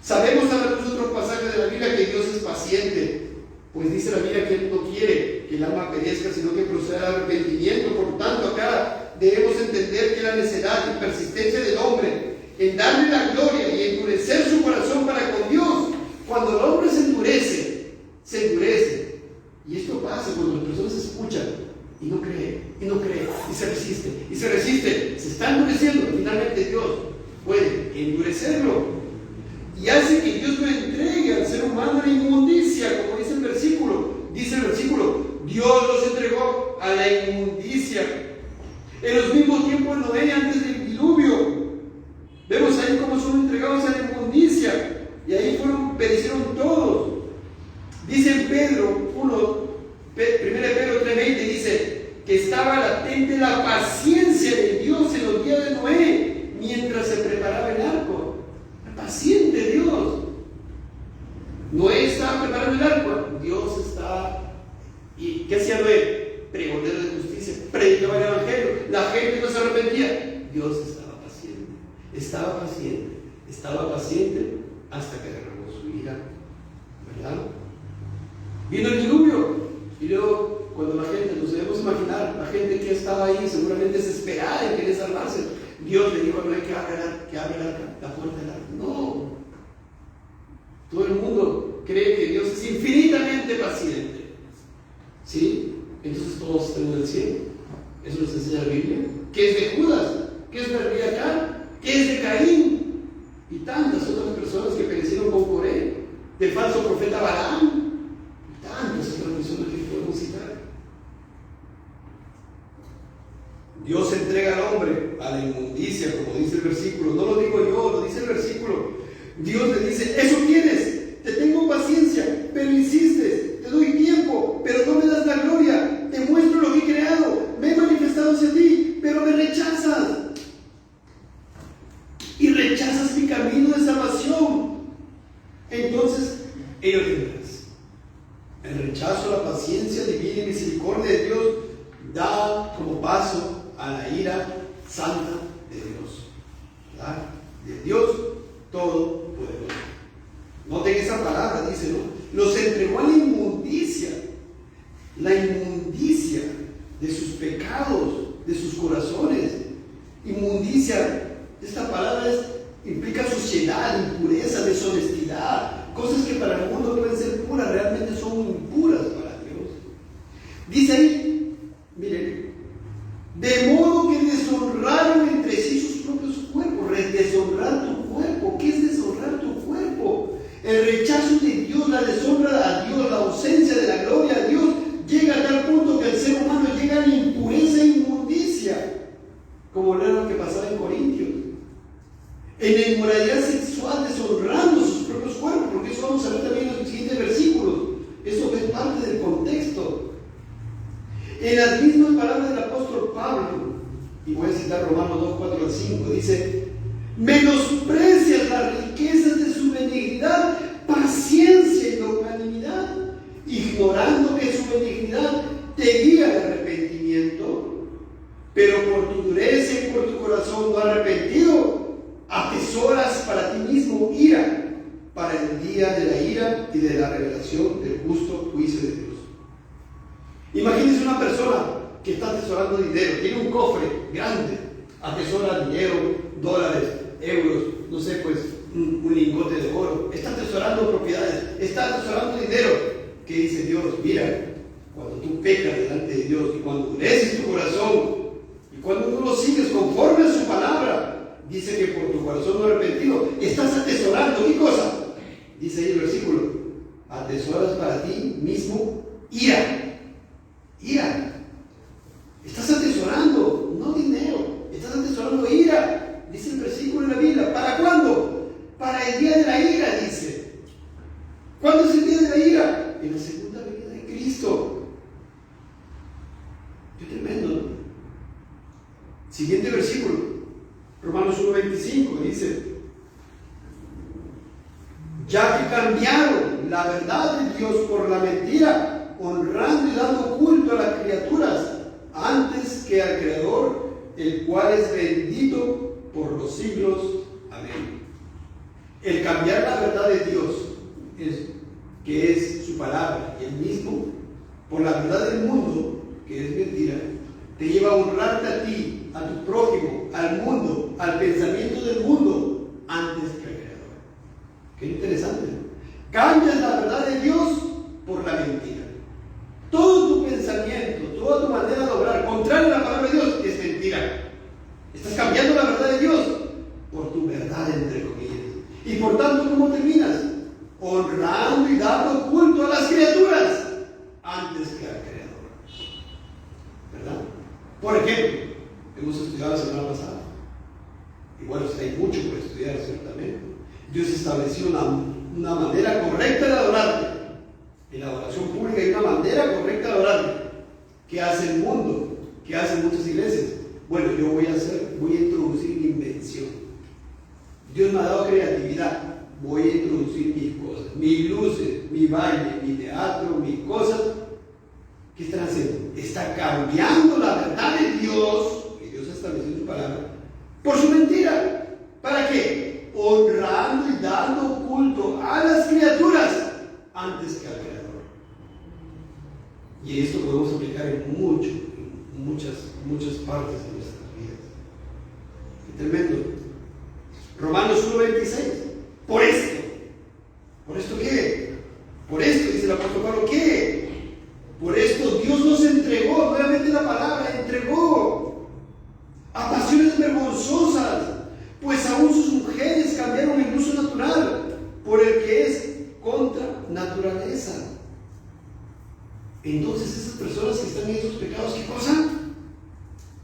Sabemos a la luz de otros pasajes de la Biblia que Dios es paciente, pues dice la Biblia que Él no quiere que el alma perezca, sino que proceda al arrepentimiento. Por tanto, acá debemos entender que la necedad y persistencia del hombre en darle la gloria y endurecer su corazón para con Dios, cuando el hombre se endurece. Y esto pasa cuando las personas escuchan y no creen, y se resiste, se está endureciendo. Finalmente Dios puede endurecerlo y hace que Dios lo entregue al ser humano a la inmundicia, como dice el versículo. Dice el versículo: Dios los entregó a la inmundicia. En los mismos tiempos de Noé, antes del diluvio, vemos ahí cómo son entregados a la inmundicia, y ahí perecieron todos. Dice en Pedro 1 Pedro 3:20, dice que estaba latente la paciencia de Dios en los días de Noé, mientras se preparaba el arco. Paciente Dios. Noé estaba preparando el arco, Dios estaba. ¿Y qué hacía Noé? Pregonero de justicia, predicaba el evangelio, la gente no se arrepentía. Dios estaba paciente hasta que derramó su ira, ¿verdad? Vino el diluvio, y luego cuando la gente, nos debemos imaginar, la gente que estaba ahí seguramente desesperada y quería salvarse, Dios le dijo a Noé que abra la puerta del arca. No. Todo el mundo cree que Dios es infinitamente eternamente paciente. ¿Sí? Entonces todos están en el cielo. Eso nos enseña la Biblia. ¿Qué es de Judas? ¿Qué es de Abiatar? ¿Qué es de Caín? Y tantas otras personas que perecieron con Coré, del falso profeta Balaam, y tantas otras personas que podemos citar. Dios entrega al hombre a la inmundicia, como dice el versículo. No lo digo yo, lo dice el versículo. Dios le dice: eso tienes, te tengo paciencia, pero insistes, te doy tiempo, pero no me das la gloria, te muestro lo que he creado, me he manifestado hacia ti, pero me rechazas. Y rechazas mi camino de salvación. Entonces, ello tendrás. El rechazo, la paciencia divina y misericordia de Dios da como paso a la ira santa de Dios, ¿verdad? De Dios Todopoderoso. Noten esa palabra, dice, ¿no? Los entregó a la inmundicia de sus pecados, de sus corazones. Inmundicia, esta palabra implica suciedad, impureza, deshonestidad, cosas que para el mundo pueden ser puras, realmente son impuras para Dios. Dice ahí, miren, de modo que deshonraron entre sí sus propios cuerpos. Deshonrar tu cuerpo. ¿Qué es deshonrar tu cuerpo? El rechazo de Dios, la deshonra a Dios, la ausencia de la gloria a Dios, llega a tal punto que el ser humano llega a la impureza e inmundicia, como era lo que pasaba en Corintios. En la inmoralidad sexual, deshonrando sus propios cuerpos, porque eso vamos a ver también en los siguientes versículos. Eso es parte del contexto. En las mismas palabras del apóstol Pablo, y voy a citar Romanos 2, 4 al 5, dice: menosprecias las riquezas de su benignidad, paciencia y longanimidad, ignorando que su benignidad te guía al arrepentimiento, pero por tu dureza y por tu corazón no arrepentido, atesoras para ti mismo ira, para el día de la ira y de la revelación del justo juicio de Dios. Imagínense una persona que está atesorando dinero, tiene un cofre grande, atesora dinero, dólares, euros, no sé, pues un lingote de oro, está atesorando propiedades, está atesorando dinero. ¿Qué dice Dios? Mira, cuando tú pecas delante de Dios y cuando endureces tu corazón y cuando no lo sigues conforme a su palabra, dice que por tu corazón no arrepentido estás atesorando. ¿Qué cosa? Dice ahí el versículo: atesoras para ti mismo ira. Ira. Estás atesorando, no dinero, estás atesorando ira. Dice el versículo en la Biblia. ¿Para cuándo? Para el día de la ira, dice. ¿Cuándo es el día de la ira? En la segunda venida de Cristo. Qué tremendo, ¿no? Siguiente versículo, Romanos 1:25, dice: ya que cambiaron la verdad de Dios por la mentira, honrando y dando culto a las criaturas antes que al Creador, el cual es bendito por los siglos. Amén. El cambiar la verdad de Dios, que es su palabra, y el mismo, por la verdad del mundo, que es mentira, te lleva a honrarte a ti, a tu prójimo, al mundo, al pensamiento del mundo, antes que al Creador. Qué interesante. Cambias la verdad de Dios por la mentira. Todo tu pensamiento, toda tu manera de obrar, contrario a la palabra de Dios, es mentira. Estás cambiando la verdad de Dios por tu verdad, entre comillas. Y por tanto, ¿cómo terminas? Honrando y dando culto a las criaturas antes que al Creador. ¿Verdad? Por ejemplo, hemos estudiado la semana pasada, y bueno, hay mucho por estudiar, ciertamente. Dios estableció una manera correcta de adorarle. En la oración pública hay una manera correcta de adorarle. ¿Qué hace el mundo? ¿Qué hacen muchas iglesias? Bueno, yo voy a introducir mi invención. Dios me ha dado creatividad. Voy a introducir mis cosas, mis luces, mi baile, mi teatro, mis cosas. ¿Qué están haciendo? Está cambiando la verdad de Dios, que Dios ha establecido en su palabra, por su mentira. ¿Para qué? Honrando y dando culto a las criaturas antes que al Creador. Y esto podemos aplicar en muchas partes de nuestras vidas. Qué tremendo. Romanos 1:26. ¿Por esto qué? Por esto, dice el apóstol apóstol Pablo, ¿qué? Por esto Dios nos entregó, nuevamente la palabra, entregó a pasiones vergonzosas, pues aún sus mujeres cambiaron el uso natural por el que es contra naturaleza. Entonces esas personas que están en esos pecados, ¿qué cosa?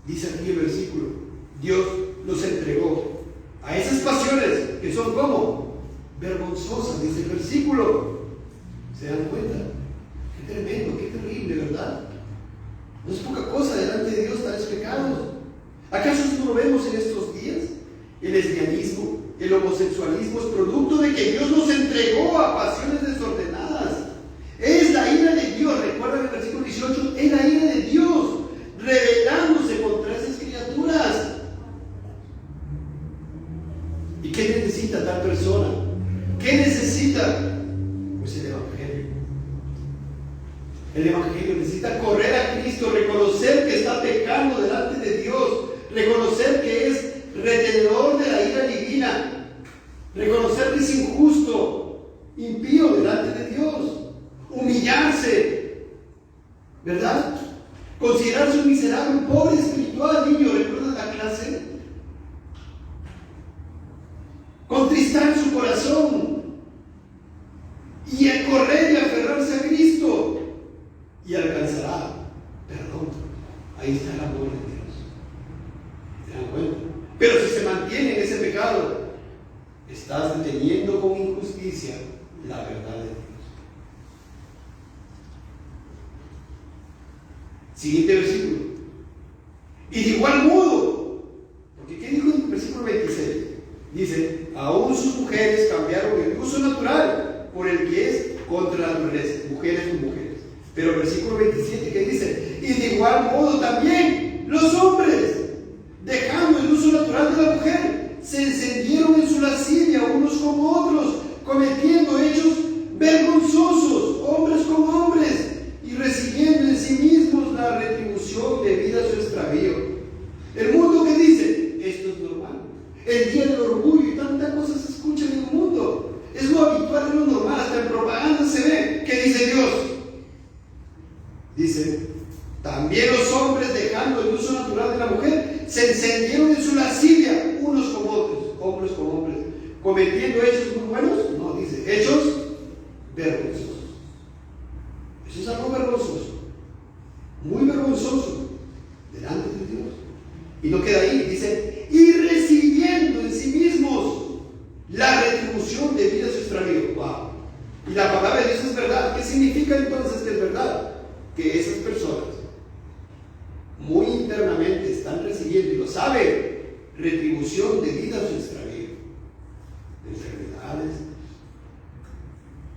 Dice aquí el versículo, Dios los entregó a esas pasiones que son como vergonzosas, dice el versículo. ¿Se dan cuenta? Qué tremendo, qué terrible, ¿verdad? No es poca cosa delante de Dios tales pecados. ¿Acaso no lo vemos en estos días? El lesbianismo, el homosexualismo es producto de que Dios nos entregó a pasiones desordenadas. Es la ira de Dios, recuerda el versículo 18, es la ira de Dios rebelándose contra esas criaturas. ¿Y qué necesita tal persona? ¿Qué necesita? Pues el Evangelio. El Evangelio necesita correr a Cristo, reconocer que está pecando delante de Dios, reconocer que es retenedor de la ira divina, reconocer que es injusto, impío delante de Dios, humillarse, ¿verdad? Considerarse un miserable, un pobre espiritual, niño, ¿recuerdan la clase? Contristar su corazón y a correr y aferrarse a Cristo y alcanzará perdón. Ahí está el amor de Dios. ¿Se dan cuenta? Pero si se mantiene en ese pecado, estás deteniendo con injusticia la verdad de Dios. Siguiente versículo. Y de igual modo, porque ¿qué dijo en el versículo 26? Dice, aún sus mujeres cambiaron el uso natural por el que es contra la naturaleza, mujeres con mujeres. Pero el versículo 27 que dice, y de igual modo también los hombres, dejando el uso natural de la mujer, se encendieron en su lascivia unos como otros, cometiendo hechos vergonzosos, hombres con hombres, y recibiendo en sí mismos la retribución debida a su extravío. El mundo que dice, esto es normal. El día del orgullo y tantas cosas se escuchan en el mundo. Es lo habitual, es lo normal, hasta en propaganda se ve. ¿Qué dice Dios? Dice, también los hombres, dejando el uso natural de la mujer, se encendieron en su lascivia, unos como otros, hombres como hombres, cometiendo hechos muy buenos, no, dice, hechos vergonzosos. Eso es algo vergonzoso, muy vergonzoso, delante de Dios. Y no queda ahí, dice, y recibiendo en sí mismos la retribución debida a su extravío. Wow. Y la palabra de Dios es verdad. ¿Qué significa entonces que es verdad? Que esas personas muy internamente están recibiendo, y lo saben, retribución debida a su extravío, de enfermedades,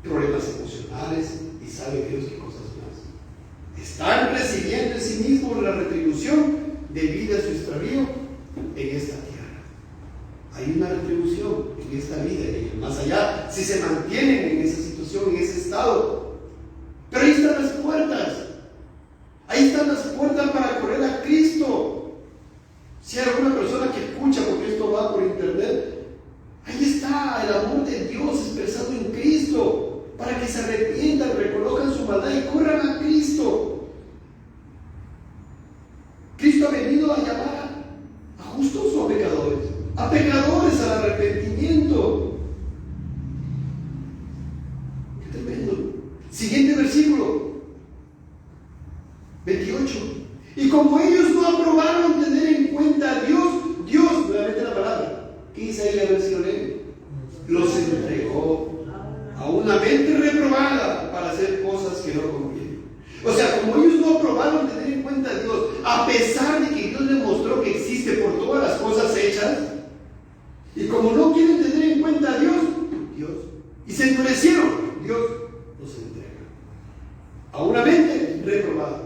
problemas emocionales, y sabe Dios qué cosas más. Están recibiendo en sí mismos la retribución debida a su extravío en esta tierra. Hay una retribución en esta vida y más allá, si se mantienen en esa situación, en ese estado. Pero ahí están las puertas. Ahí están las puertas para correr a Cristo. Si hay alguna persona que escucha, porque esto va por internet, ahí está el amor de Dios expresado en Cristo, para que se arrepientan, reconozcan su maldad y corran a Cristo. Cristo ha venido a llamar a justos o a pecadores, a pecadores al arrepentimiento. Qué tremendo. Siguiente versículo 28. Y como ellos no aprobaron tener en cuenta a Dios, nuevamente la palabra, ¿qué dice ahí la versión? Los entregó a una mente reprobada para hacer cosas que no convienen. O sea, como ellos no aprobaron tener en cuenta a Dios, a pesar de que Dios les mostró que existe por todas las cosas hechas, y como no quieren tener en cuenta a Dios, y se endurecieron, Dios los entrega a una mente reprobada.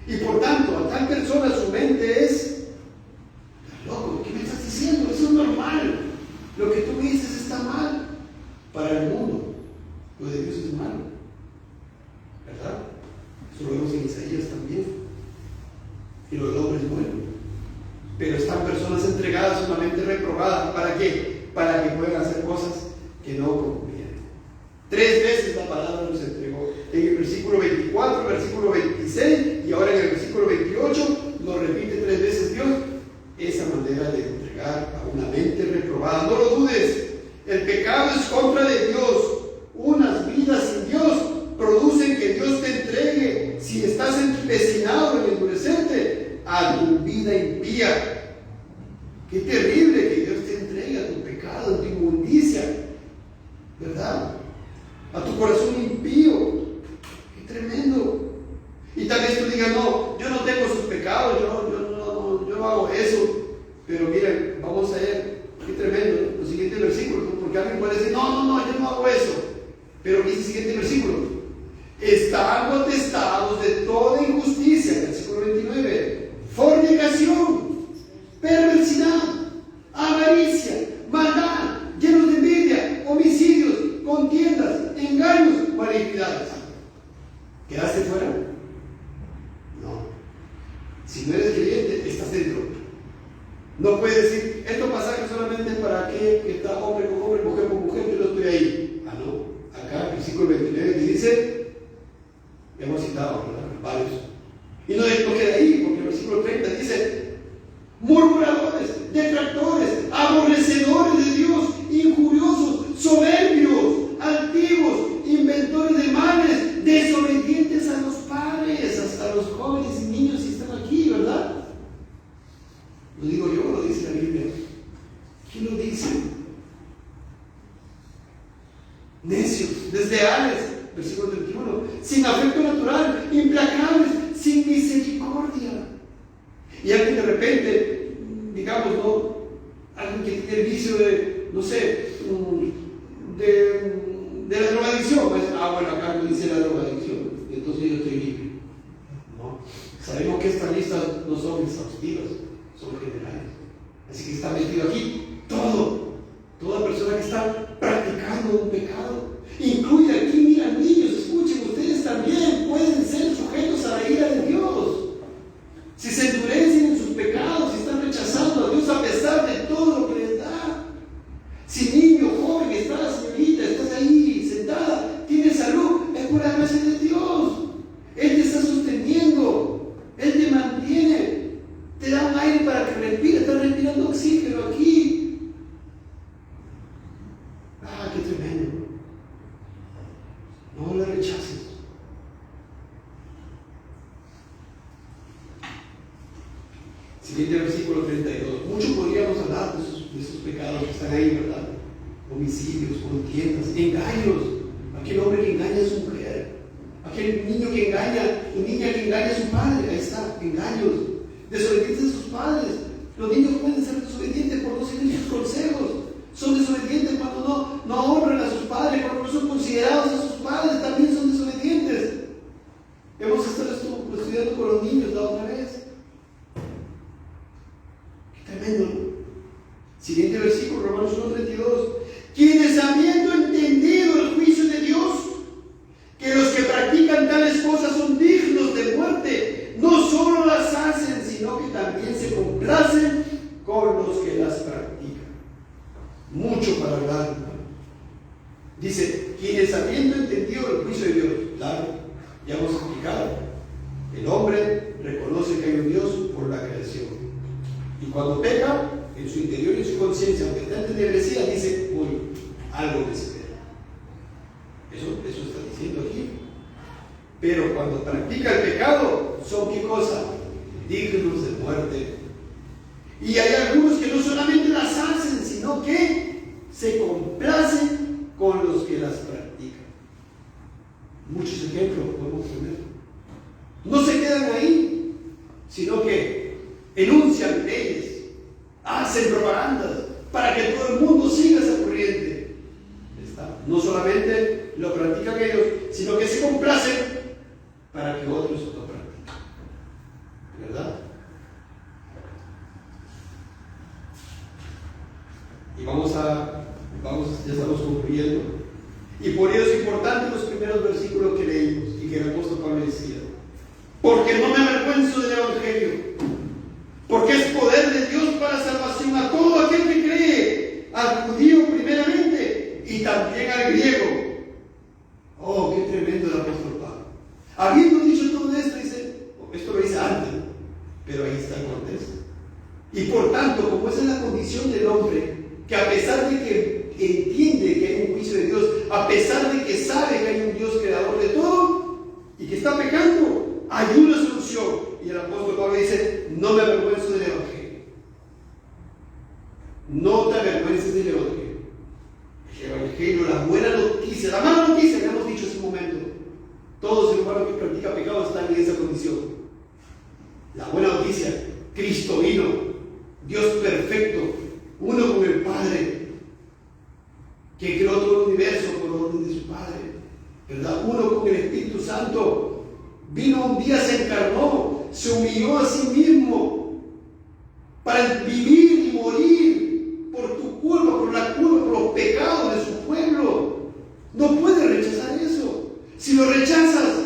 Y por tanto, a tal persona su mente es, loco, ¿qué me estás diciendo? Eso es normal. Lo que tú me dices está mal. Para el mundo, lo de Dios es malo, ¿verdad? Eso lo vemos en Isaías también. Y lo del hombre es bueno. Pero están personas entregadas a una mente reprobada. ¿Para qué? Para que puedan hacer cosas que no convienen. 3 veces la palabra nos entregó. En el versículo 24, versículo 26 y ahora en el versículo 28 lo repite 3 veces Dios. Esa manera de entregar a una mente reprobada. No lo dudes, el pecado es contra de Dios. Unas vidas sin Dios producen que Dios te entregue, si estás empecinado en endurecerte, a tu vida impía. Qué terrible que Dios te entregue a tu pecado, a tu inmundicia, ¿verdad? A tu corazón impío. Qué tremendo. Y tal vez tú digas, no, yo no tengo sus pecados, yo no hago eso. Pero miren, vamos a ver, qué tremendo, los siguientes versículos, porque alguien puede decir, no, yo no hago eso. Pero dice el siguiente versículo: estando atestados de toda injusticia, versículo 29, fornicación, perversidad, avaricia, maldad, llenos de envidia, homicidios, contiendas, engaños, malignidades. ¿Quedaste fuera? No. Si no eres creyente, estás dentro. No puedes decir, estos pasajes solamente para que está hombre con hombre, mujer con mujer, yo no estoy ahí. Ah, no. Acá, versículo 29, que dice, hemos citado, ¿verdad? Varios. Y no queda ahí, porque el versículo 30 dice, murmuradores, detractores, aborrecedores de Dios, injuriosos, soberbios, altivos, inventores de males, desobedientes a los padres, hasta los jóvenes y niños que están aquí, ¿verdad? Lo digo yo, lo dice la Biblia. ¿Quién lo dice? Necios, desleales, versículo 31, sin afecto natural, implacables, sin misericordia. Y alguien de repente, digamos, ¿no? Alguien que tiene el vicio de, no sé, de la drogadicción, pues, bueno, acá no dice la drogadicción, entonces yo estoy libre. No, sabemos que estas listas no son exhaustivas, son generales. Así que está metido aquí toda persona que está practicando un pecado. Incluye aquí, mira, niños, escuchen, ustedes también pueden ser sujetos a la ira de Dios. Si se endurecen en sus pecados, si están rechazando a Dios a pesar de todo lo que les da. Si niño, joven, estás, señorita, estás ahí sentada, tienes salud, es por la gracia de Dios. Él te está sosteniendo, Él te mantiene, te da un aire para que respires, estás respirando oxígeno aquí. Ah, qué tremendo. No la rechaces. Siguiente versículo 32. Mucho podríamos hablar de esos pecados que están ahí, ¿verdad? Homicidios, contiendas, engaños. Aquel hombre que engaña a su mujer, aquel niño que engaña, o niña que engaña a su padre, ahí está, engaños. Desobedientes a sus padres. Los niños pueden ser desobedientes por no seguir sus consejos. Son desobedientes cuando no honran a sus padres, cuando no son considerados a sus padres, también son desobedientes. Hemos estado estudiando con los niños la otra vez. Qué tremendo, ¿no? Siguiente versículo, Romanos 1:32. Quienes habiendo entendido el juicio de Dios, que los que practican tales cosas son dignos de muerte, no solo las hacen, sino que también se complacen con los que las practican. Mucho para hablar, ¿no? Dice, quienes habiendo entendido el juicio de Dios, claro, ya hemos explicado, el hombre reconoce que hay un Dios por la creación. Y cuando peca, en su interior y en su conciencia, aunque está entenebrecida, dice, uy, algo me espera. Eso está diciendo aquí. Pero cuando practica el pecado, ¿son qué cosa? Dignos de muerte. Y hay algunos que no solamente las hacen, sino que se complacen con los que las practican. Muchos ejemplos podemos poner. No se quedan ahí, sino que enuncian leyes, hacen propagandas para que todo el mundo siga esa corriente. No solamente lo practican ellos, sino que se complacen para que otros lo practiquen. ¿Verdad? Y ya estamos concluyendo. Y por ello es importante los primeros versículos que leímos y que el apóstol Pablo decía: porque no me avergüenzo del Evangelio, porque es poder de Dios para salvación a todo aquel que cree, al judío primeramente y también al griego, Habiendo dicho todo esto, dice, esto lo dice antes, pero ahí está el contexto. Y por tanto, como esa es la condición del hombre, que a pesar de que entiende que hay un juicio de Dios, a pesar de que sabe que hay un Dios creador de todo y que está pecando, hay una solución. Y el apóstol Pablo dice, no me avergüenzo del Evangelio. No te avergüences del Evangelio. El Evangelio, la buena noticia, la mala noticia que hemos dicho hace un momento. Todo ser humano que practica pecado está en esa condición. La buena noticia, Cristo vino, Dios perfecto, uno con el Padre, que creó todo el universo por orden de su Padre, ¿verdad? Uno con el Espíritu Santo, vino un día, se encarnó, se humilló a sí mismo para vivir y morir por tu culpa, por la culpa, por los pecados de su pueblo. No puedes rechazar eso. Si lo rechazas,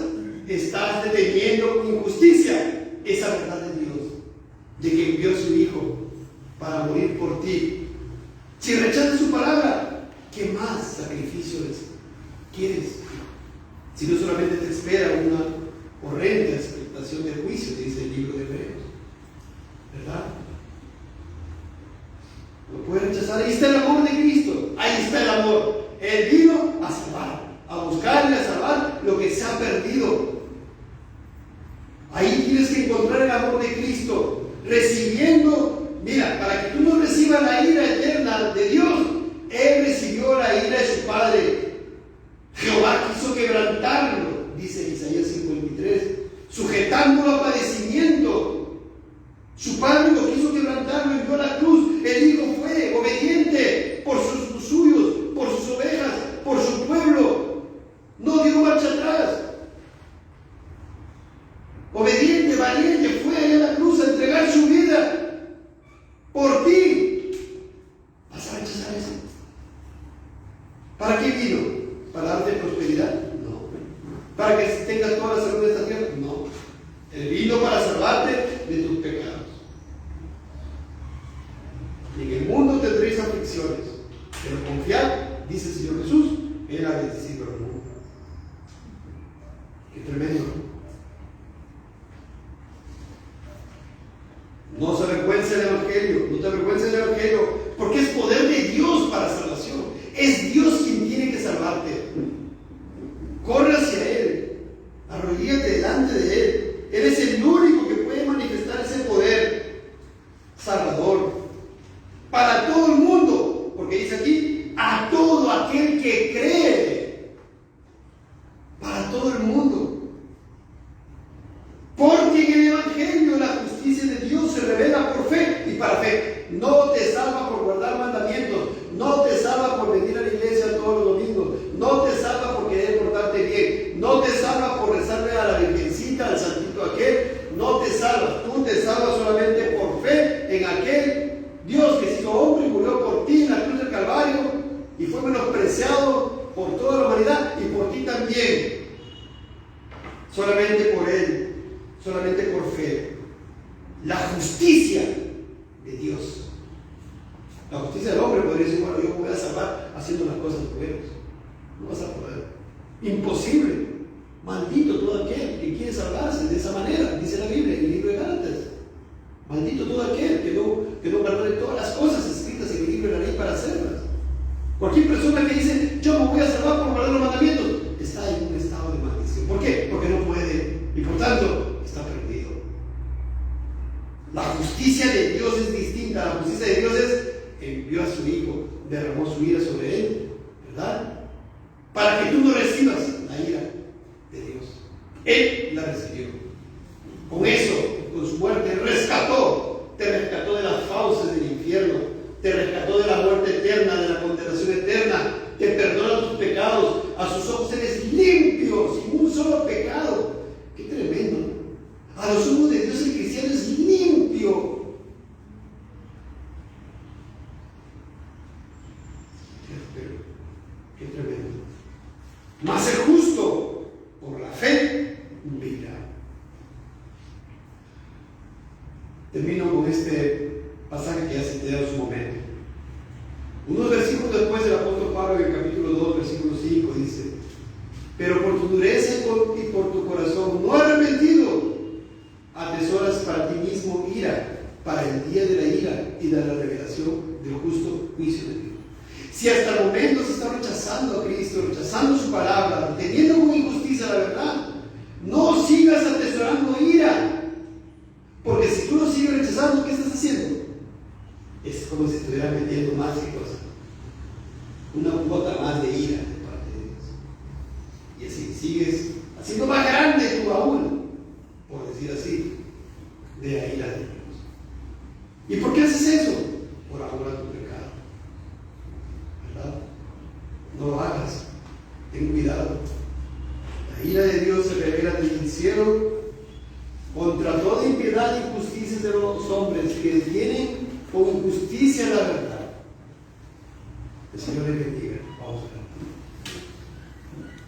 estás deteniendo con injusticia esa verdad de Dios, de que envió a su Hijo para morir por ti. Si rechazas su palabra, ¿qué más sacrificios quieres? Si no solamente te espera una horrenda expectación del juicio, dice el libro de Hebreos, ¿verdad? Lo puedes rechazar. Ahí está el amor de Cristo, ahí está el amor. Él vino a salvar, a buscar y a salvar lo que se ha perdido. Ahí tienes que encontrar el amor de Cristo, recibiendo, mira, para que tú no recibas la ira eterna de Dios, Él recibió la ira de su Padre. Jehová quiso quebrantarlo, dice Isaías 53, sujetándolo a padecimiento. Su Padre lo quiso quebrantarlo, envió a la cruz. El Hijo fue obediente por sus suyos, por sus ovejas, por su pueblo. No dio marcha atrás. Obediente, valiente, fue allá a la cruz a entregar su vida por ti. ¿Vas a rechazar eso? ¿Para qué vino? ¿Para darte prosperidad? No. ¿Para que tengas toda la salud de esta tierra? No. Él vino para salvarte de tus pecados. Y en el mundo tendréis aflicciones, pero confiad, dice el Señor Jesús, Él ha vencido al mundo. Qué tremendo. No se avergüence del Evangelio, no te avergüences del Evangelio, porque es poder de Dios para salvación. Es Dios quien tiene que salvarte. Corre hacia Él, arrodíllate delante de Él. Él es el único que puede manifestar ese poder salvador para todo el mundo, porque dice aquí, a todo aquel que cree, para todo el mundo. Porque en el Evangelio la justicia de Dios se revela por fe y para fe. No te salva por guardar mandamientos, no te salva por venir a la iglesia todos los domingos, no te salva por querer portarte bien, no te salva por rezarle a la virgencita, al santito aquel, no te salvas. Tú te salvas solamente por fe en aquel Dios que se hizo hombre y murió por ti en la cruz del Calvario y fue menospreciado por toda la humanidad y por ti también. Solamente por Él, solamente por fe. La justicia de Dios. La justicia del hombre podría decir, bueno, yo me voy a salvar haciendo las cosas buenas. No vas a poder. Imposible. Maldito todo aquel que quiere salvarse de esa manera, dice la Biblia en el libro de Gálatas. Maldito todo aquel que no guardará todas las cosas escritas en el libro de la ley para hacerlas. Cualquier persona que dice, yo me voy a salvar por guardar los mandamientos, está en un estado de maldición. ¿Por qué? Porque no puede y por tanto está perdido. La justicia de Dios es distinta. La justicia de Dios es, envió a su Hijo, derramó su ira sobre Él, ¿verdad? Para que tú no recibas la ira de Dios. Él la recibió. Con eso, con su muerte, te rescató de las fauces del infierno, te rescató de la muerte eterna, de la condenación eterna, te perdona tus pecados, a sus ojos eres limpio, sin un solo pecado. ¡Qué tremendo! A los ojos de Dios el cristiano es limpio. ¡Qué tremendo! Mas el justo, por la fe, vivirá. Termino con este pasaje que ya se te da en su momento. Unos versículos después del apóstol Pablo, en el capítulo 2, versículo 5, dice: pero por tu dureza y por tu corazón no arrepentido, atesoras para ti mismo ira, para el día de la ira y de la revelación del justo juicio de Dios. Si hasta el momento se está rechazando a Cristo, rechazando su palabra, teniendo como injusticia la verdad, no sigas atesorando ira, porque si tú lo sigues rechazando, ¿qué estás haciendo? Es como si estuvieras metiendo más que cosa, una cuota más de ira de parte de Dios. Y así sigues haciendo más grande tu baúl, por decir así, de la ira de Dios. ¿Y por qué haces eso? Por amor a tu pecado, ¿verdad? No lo hagas, ten cuidado. La ira de Dios se revela desde el cielo contra toda impiedad e injusticia de los hombres que detienen con injusticia la verdad. El Señor le bendiga. Vamos a orar.